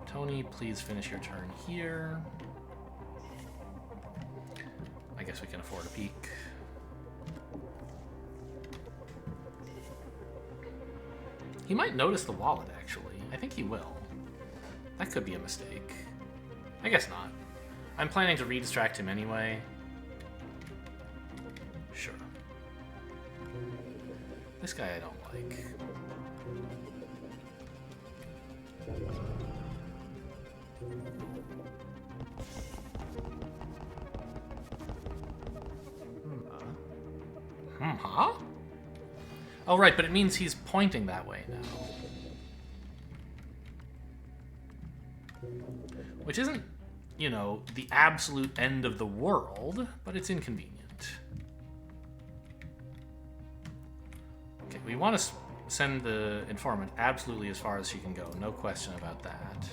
Tony, please finish your turn here. I guess we can afford a peek. He might notice the wallet, actually. I think he will. That could be a mistake. I guess not. I'm planning to redistract him anyway. Sure. This guy I don't like. Huh? Oh, right, but it means he's pointing that way now. Which isn't, you know, the absolute end of the world, but it's inconvenient. Okay, we want to send the informant absolutely as far as she can go. No question about that.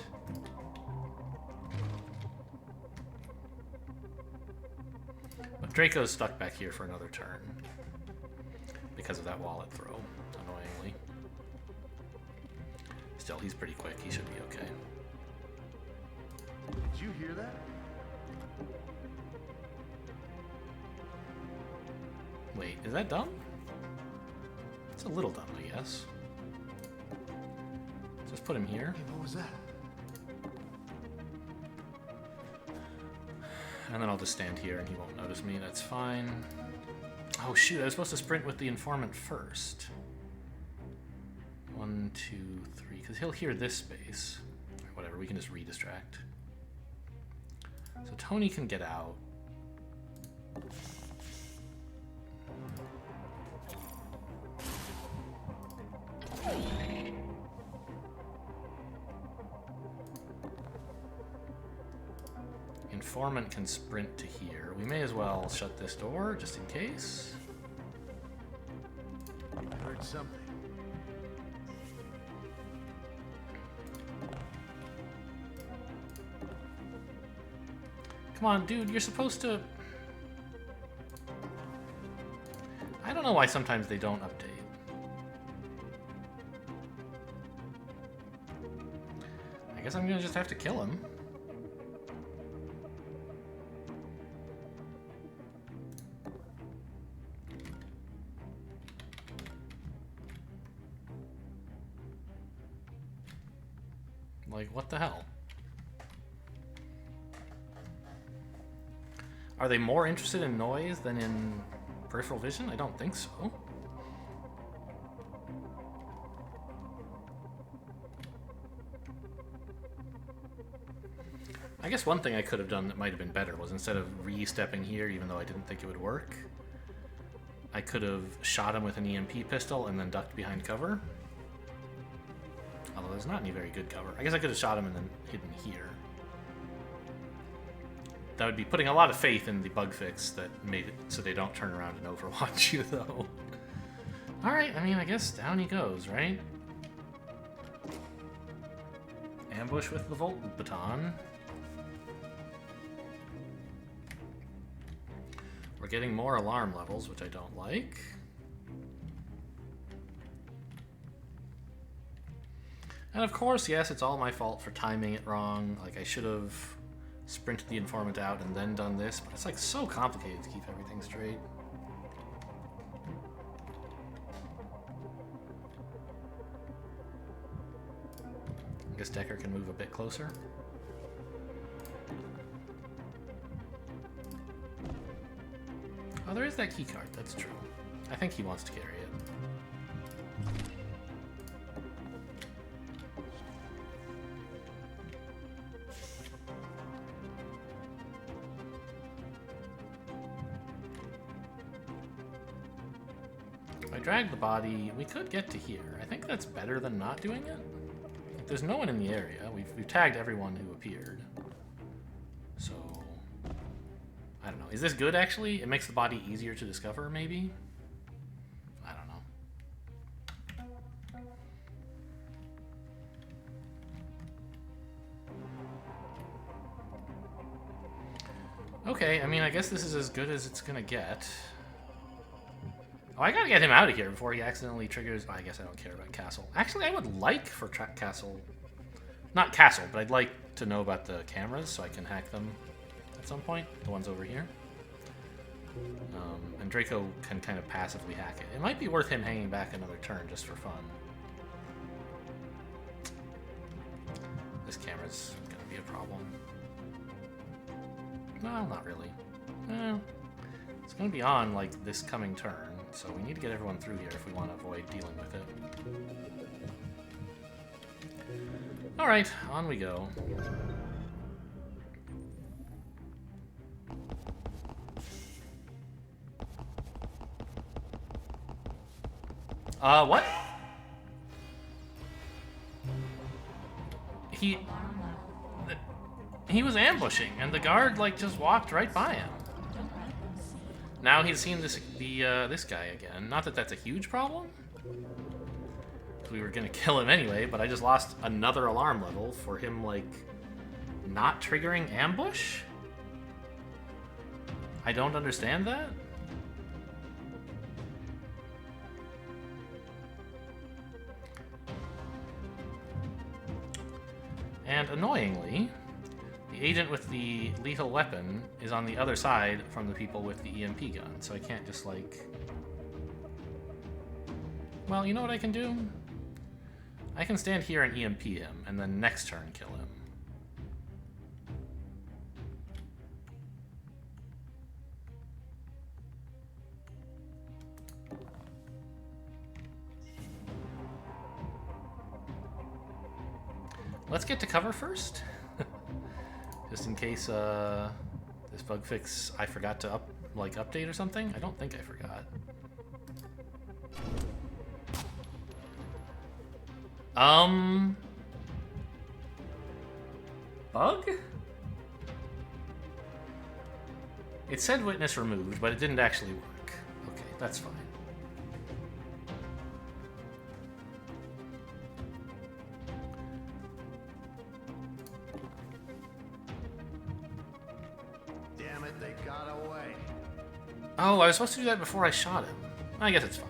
But Draco's stuck back here for another turn. Because of that wallet throw, annoyingly. Still, he's pretty quick. He should be okay. Did you hear that? Wait, is that dumb? It's a little dumb, I guess. Just put him here. Hey, what was that? And then I'll just stand here and he won't notice me. That's fine. Oh shoot, I was supposed to sprint with the informant first. 1, 2, 3, because he'll hear this space. Or whatever, we can just redistract. So Tony can get out. Informant can sprint to here. We may as well shut this door, just in case. I heard something. Come on, dude, you're supposed to... I don't know why sometimes they don't update. I guess I'm gonna just have to kill him. Like, what the hell? Are they more interested in noise than in peripheral vision? I don't think so. I guess one thing I could have done that might have been better was instead of re-stepping here, even though I didn't think it would work, I could have shot him with an EMP pistol and then ducked behind cover. Although there's not any very good cover. I guess I could have shot him and then hidden here. That would be putting a lot of faith in the bug fix that made it so they don't turn around and overwatch you, though. Alright, I mean, I guess down he goes, right? Ambush with the Volt Baton. We're getting more alarm levels, which I don't like. And of course, yes, it's all my fault for timing it wrong. Like, I should have sprinted the informant out and then done this, but it's like so complicated to keep everything straight. I guess Decker can move a bit closer. Oh, there is that key card, that's true. I think he wants to carry it. If I drag the body, we could get to here. I think that's better than not doing it. Like, there's no one in the area. We've tagged everyone who appeared. So I don't know. Is this good, actually? It makes the body easier to discover, maybe? I don't know. Okay, I mean, I guess this is as good as it's gonna get. Oh, I gotta get him out of here before he accidentally triggers... I guess I don't care about Castle. Actually, I would like for Castle... Not Castle, but I'd like to know about the cameras so I can hack them at some point. The ones over here. And Draco can kind of passively hack it. It might be worth him hanging back another turn just for fun. This camera's gonna be a problem. No, not really. It's gonna be on, like, this coming turn, so we need to get everyone through here if we want to avoid dealing with it. Alright, on we go. What? He was ambushing, and the guard, like, just walked right by him. Now he's seen this guy again. Not that that's a huge problem. We were gonna kill him anyway, but I just lost another alarm level for him, like, not triggering ambush? I don't understand that. And annoyingly, the agent with the lethal weapon is on the other side from the people with the EMP gun, so I can't just, like... Well, you know what I can do? I can stand here and EMP him, and then next turn kill him. Let's get to cover first. Just in case this bug fix I forgot to update or something. I don't think I forgot. Bug? It said witness removed, but it didn't actually work. Okay, that's fine. Damn it, they got away. Oh, I was supposed to do that before I shot him. I guess it's fine.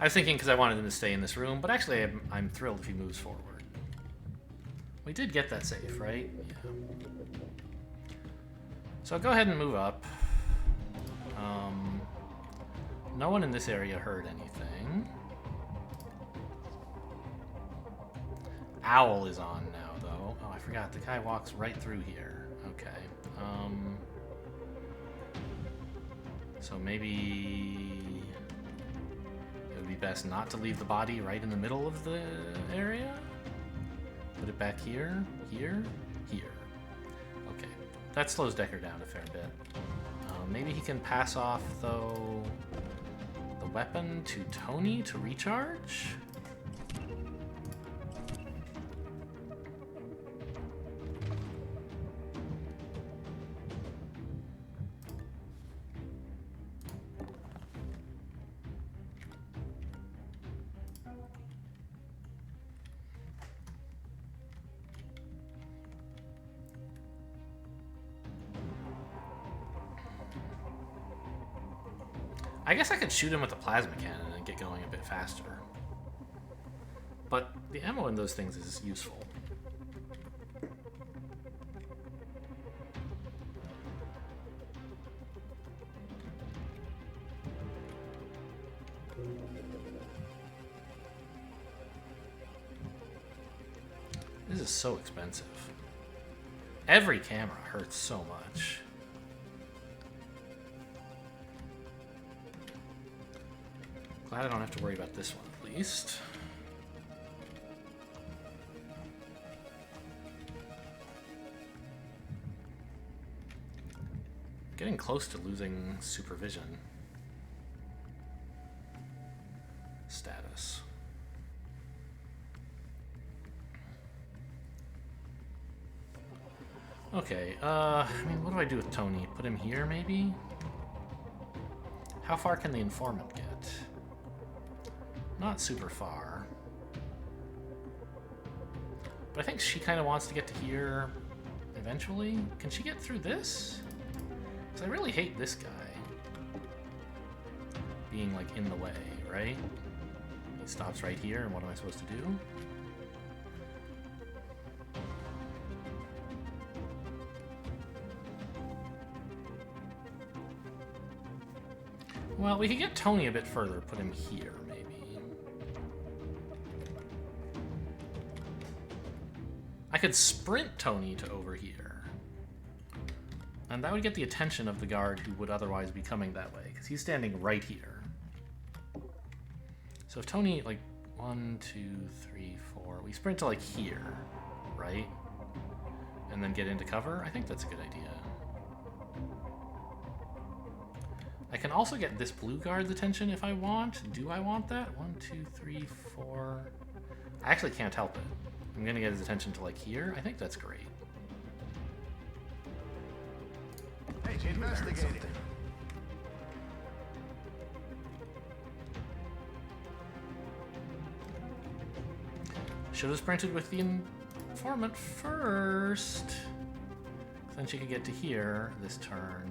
I was thinking because I wanted him to stay in this room, but actually I'm thrilled if he moves forward. We did get that safe, right? Yeah. So go ahead and move up. No one in this area heard anything. Owl is on now, though. Oh, I forgot. The guy walks right through here. Okay. So maybe it would be best not to leave the body right in the middle of the area. Put it back here, here, here. Okay, that slows Decker down a fair bit. Maybe he can pass off, though, the weapon to Tony to recharge? I guess I could shoot him with a plasma cannon and get going a bit faster. But the ammo in those things is useful. This is so expensive. Every camera hurts so much. Glad I don't have to worry about this one, at least. Getting close to losing supervision status. Okay, I mean, what do I do with Tony? Put him here, maybe? How far can the informant get? Not super far. But I think she kind of wants to get to here eventually. Can she get through this? Because I really hate this guy being, like, in the way, right? He stops right here, and what am I supposed to do? Well, we could get Tony a bit further, put him here, maybe. I could sprint Tony to over here. And that would get the attention of the guard who would otherwise be coming that way, because he's standing right here. So if Tony, like, 1, 2, 3, 4, we sprint to, like, here, right? And then get into cover, I think that's a good idea. I can also get this blue guard's attention if I want. Do I want that? 1, 2, 3, 4. I actually can't help it. I'm gonna get his attention to, like, here. I think that's great. Hey, she's investigating. Should have sprinted with the informant first. Then she could get to here this turn.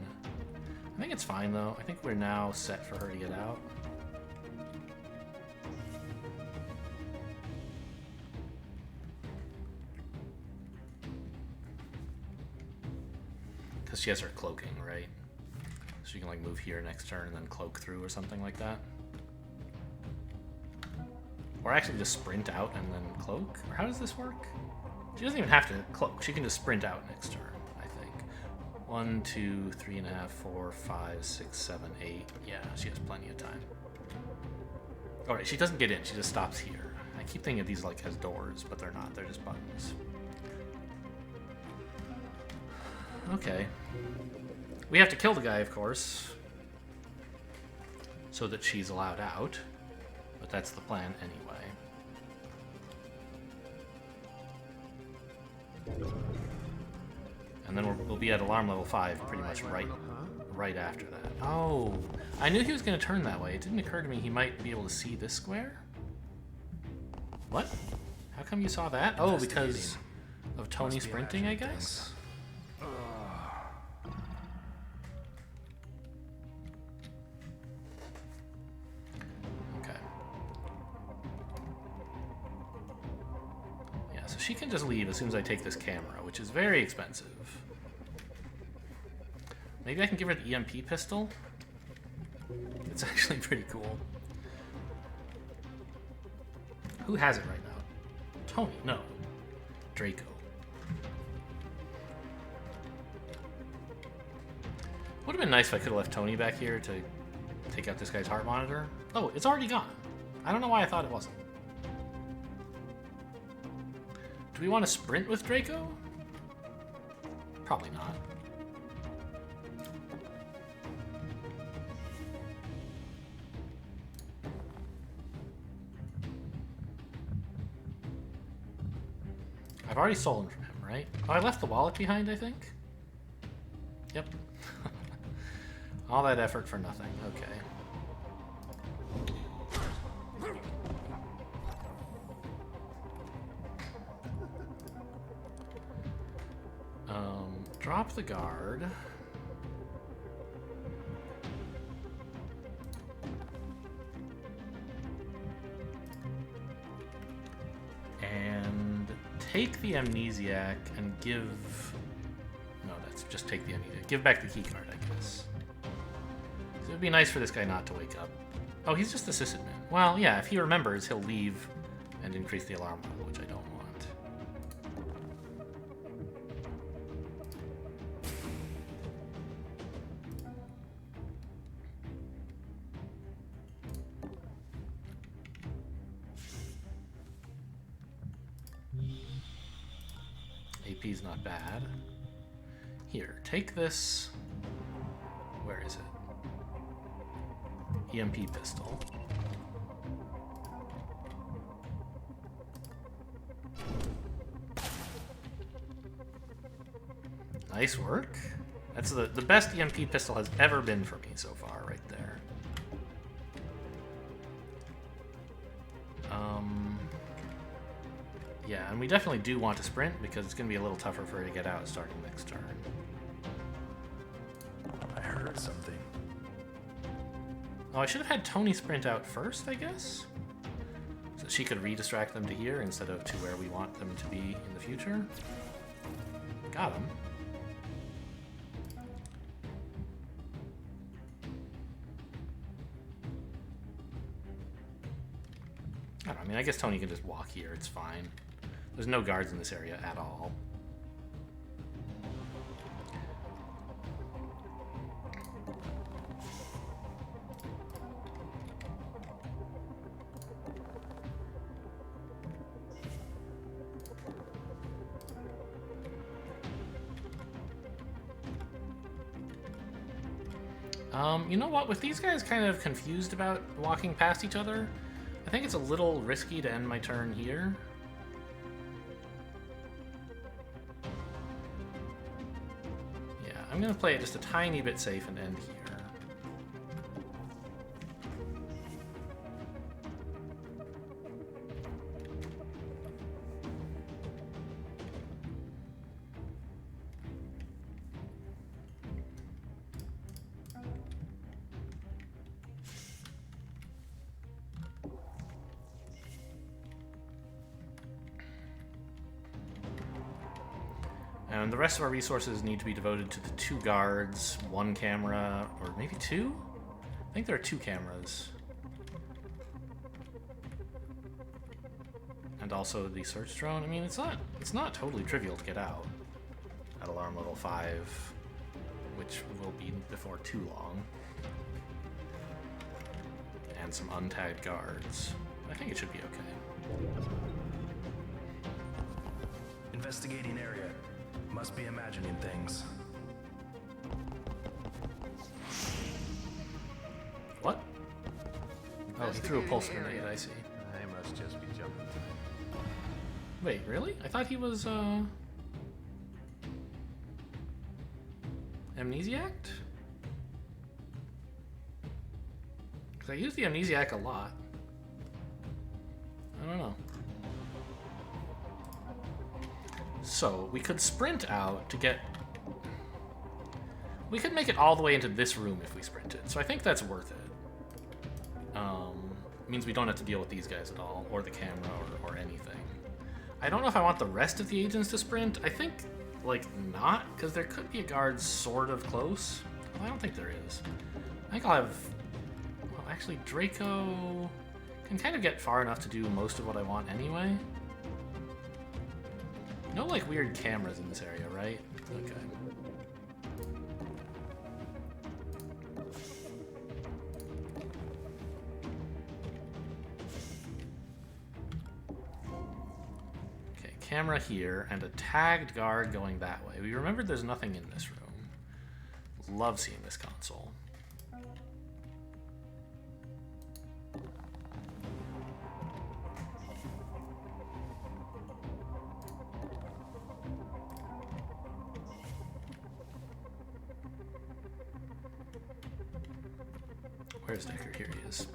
I think it's fine, though. I think we're now set for her to get out. Because she has her cloaking, right? So you can, like, move here next turn and then cloak through or something like that. Or actually just sprint out and then cloak? Or how does this work? She doesn't even have to cloak. She can just sprint out next turn, I think. 1, 2, 3.5, 4, 5, 6, 7, 8. Yeah, she has plenty of time. Alright, she doesn't get in. She just stops here. I keep thinking of these, like, as doors, but they're not. They're just buttons. Okay. We have to kill the guy, of course, so that she's allowed out. But that's the plan anyway. And then we'll be at alarm level 5 pretty much right after that. Oh, I knew he was going to turn that way. It didn't occur to me he might be able to see this square. What? How come you saw that? Oh, because of Tony sprinting, I guess? Okay. Yeah, so she can just leave as soon as I take this camera, which is very expensive. Maybe I can give her the EMP pistol? It's actually pretty cool. Who has it right now? Tony, no. Draco. Would have been nice if I could have left Tony back here to take out this guy's heart monitor. Oh, it's already gone. I don't know why I thought it wasn't. Do we want to sprint with Draco? Probably not. I've already stolen from him, right? Oh, I left the wallet behind, I think? Yep. All that effort for nothing. Okay. Drop the guard. And take the amnesiac and give... No, that's just take the amnesiac. Give back the keycard, I guess. So it would be nice for this guy not to wake up. Oh, he's just the sysadmin. Well, yeah, if he remembers, he'll leave and increase the alarm level, which I don't want. AP's not bad. Here, take this. Where is it? EMP pistol. Nice work. That's the best EMP pistol has ever been for me so far, right there. Yeah, and we definitely do want to sprint because it's going to be a little tougher for her to get out starting next turn. I heard something. Oh, I should have had Tony sprint out first, I guess? So she could re-distract them to here instead of to where we want them to be in the future. Got him. I don't know, I mean, I guess Tony can just walk here, it's fine. There's no guards in this area at all. You know what? With these guys kind of confused about walking past each other, I think it's a little risky to end my turn here. Yeah, I'm going to play it just a tiny bit safe and end here. And the rest of our resources need to be devoted to the 2 guards, 1 camera, or maybe 2? I think there are 2 cameras. And also the search drone. I mean, it's not totally trivial to get out at alarm level 5, which will be before too long. And some untagged guards. I think it should be okay. Investigating area. Must be imagining things. What? Oh, he threw a pulse grenade, I see. I must just be jumping. Wait, really? I thought he was, amnesiac? Because I use the amnesiac a lot. I don't know. So, we could sprint out to get... We could make it all the way into this room if we sprinted, so I think that's worth it. Means we don't have to deal with these guys at all, or the camera, or anything. I don't know if I want the rest of the agents to sprint. I think, like, not, because there could be a guard sort of close. Well, I don't think there is. I think I'll have... Well, actually, Draco can kind of get far enough to do most of what I want anyway. No, like, weird cameras in this area, right? Okay. camera here and a tagged guard going that way. We remembered there's nothing in this room. Love seeing this console. Where's Decker? Here he is.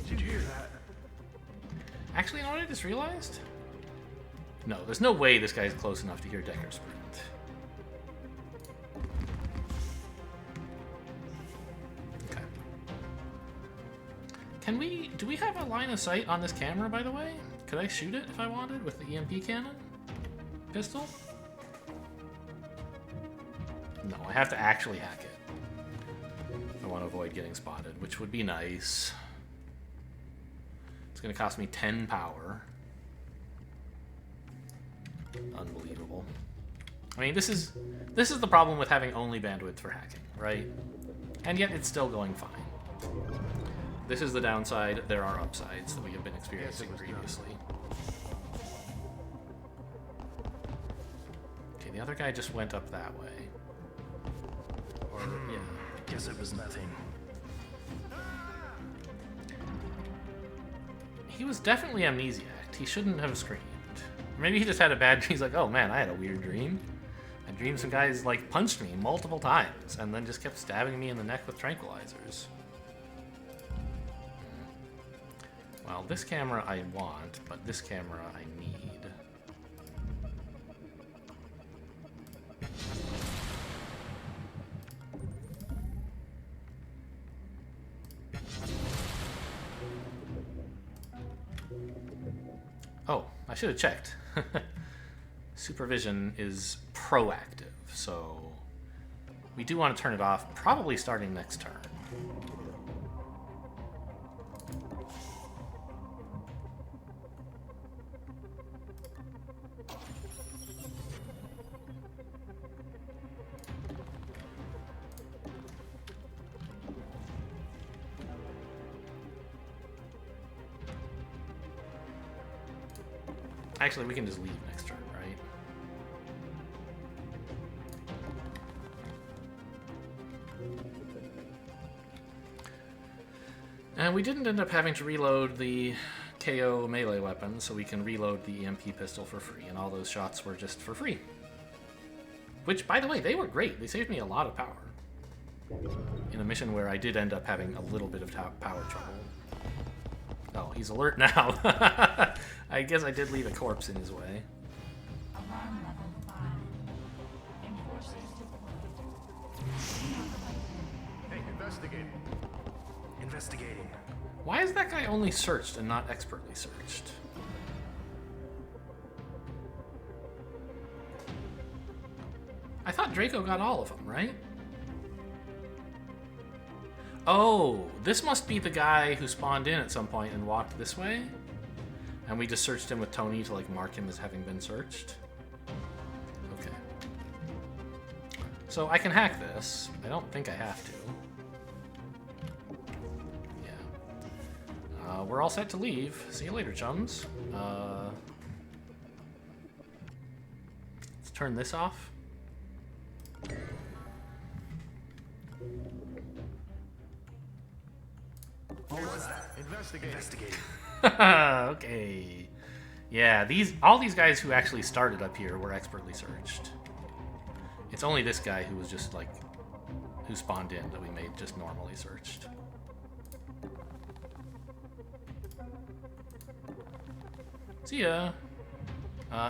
Did you hear that? Actually, you know what I just realized? No, there's no way this guy's close enough to hear Decker sprint. Okay. Do we have a line of sight on this camera, by the way? Could I shoot it if I wanted with the EMP cannon? Pistol? No, I have to actually hack it. I want to avoid getting spotted, which would be nice. It's going to cost me 10 power. Unbelievable. I mean, this is the problem with having only bandwidth for hacking, right? And yet it's still going fine. This is the downside. There are upsides that we have been experiencing previously. Okay, the other guy just went up that way. Or, yeah. Guess it was nothing. He was definitely amnesiac. He shouldn't have screamed. Maybe he just had a bad dream. He's like, oh man, I had a weird dream. I dreamed some guys like punched me multiple times and then just kept stabbing me in the neck with tranquilizers. Well, this camera I want, but this camera I need. Oh, I should have checked. Supervision is proactive, so we do want to turn it off, probably starting next turn. Actually, we can just leave next turn, right? And we didn't end up having to reload the KO melee weapon, so we can reload the EMP pistol for free, and all those shots were just for free. Which, by the way, they were great. They saved me a lot of power. In a mission where I did end up having a little bit of power trouble. Oh, he's alert now. I guess I did leave a corpse in his way. Alarm level 5. Enforcers deployed. Hey, investigate. Investigating. Why is that guy only searched and not expertly searched? I thought Draco got all of them, right? Oh, this must be the guy who spawned in at some point and walked this way? And we just searched him with Tony to like mark him as having been searched? Okay. So I can hack this. I don't think I have to. Yeah. We're all set to leave. See you later, chums. Let's turn this off. What was that? Investigate. Investigating. Okay. Yeah, all these guys who actually started up here were expertly searched. It's only this guy who was just like, who spawned in that we made just normally searched. See ya.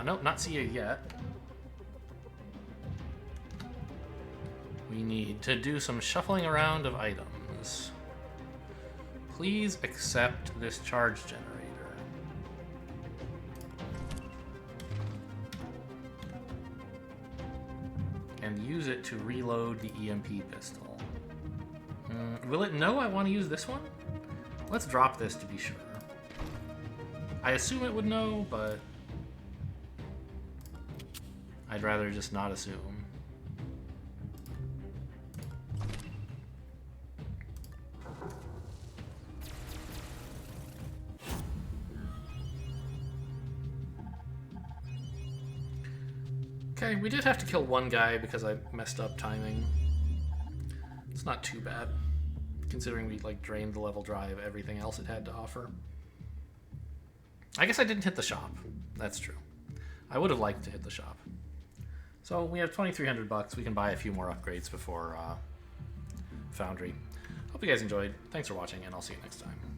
Nope, not see ya yet. We need to do some shuffling around of items. Please accept this charge generator. And use it to reload the EMP pistol. Will it know I want to use this one? Let's drop this to be sure. I assume it would know, but I'd rather just not assume. Okay, we did have to kill one guy because I messed up timing. It's not too bad, considering we like drained the level dry of everything else it had to offer. I guess I didn't hit the shop. That's true. I would have liked to hit the shop. So we have 2,300 bucks. We can buy a few more upgrades before Foundry. Hope you guys enjoyed. Thanks for watching, and I'll see you next time.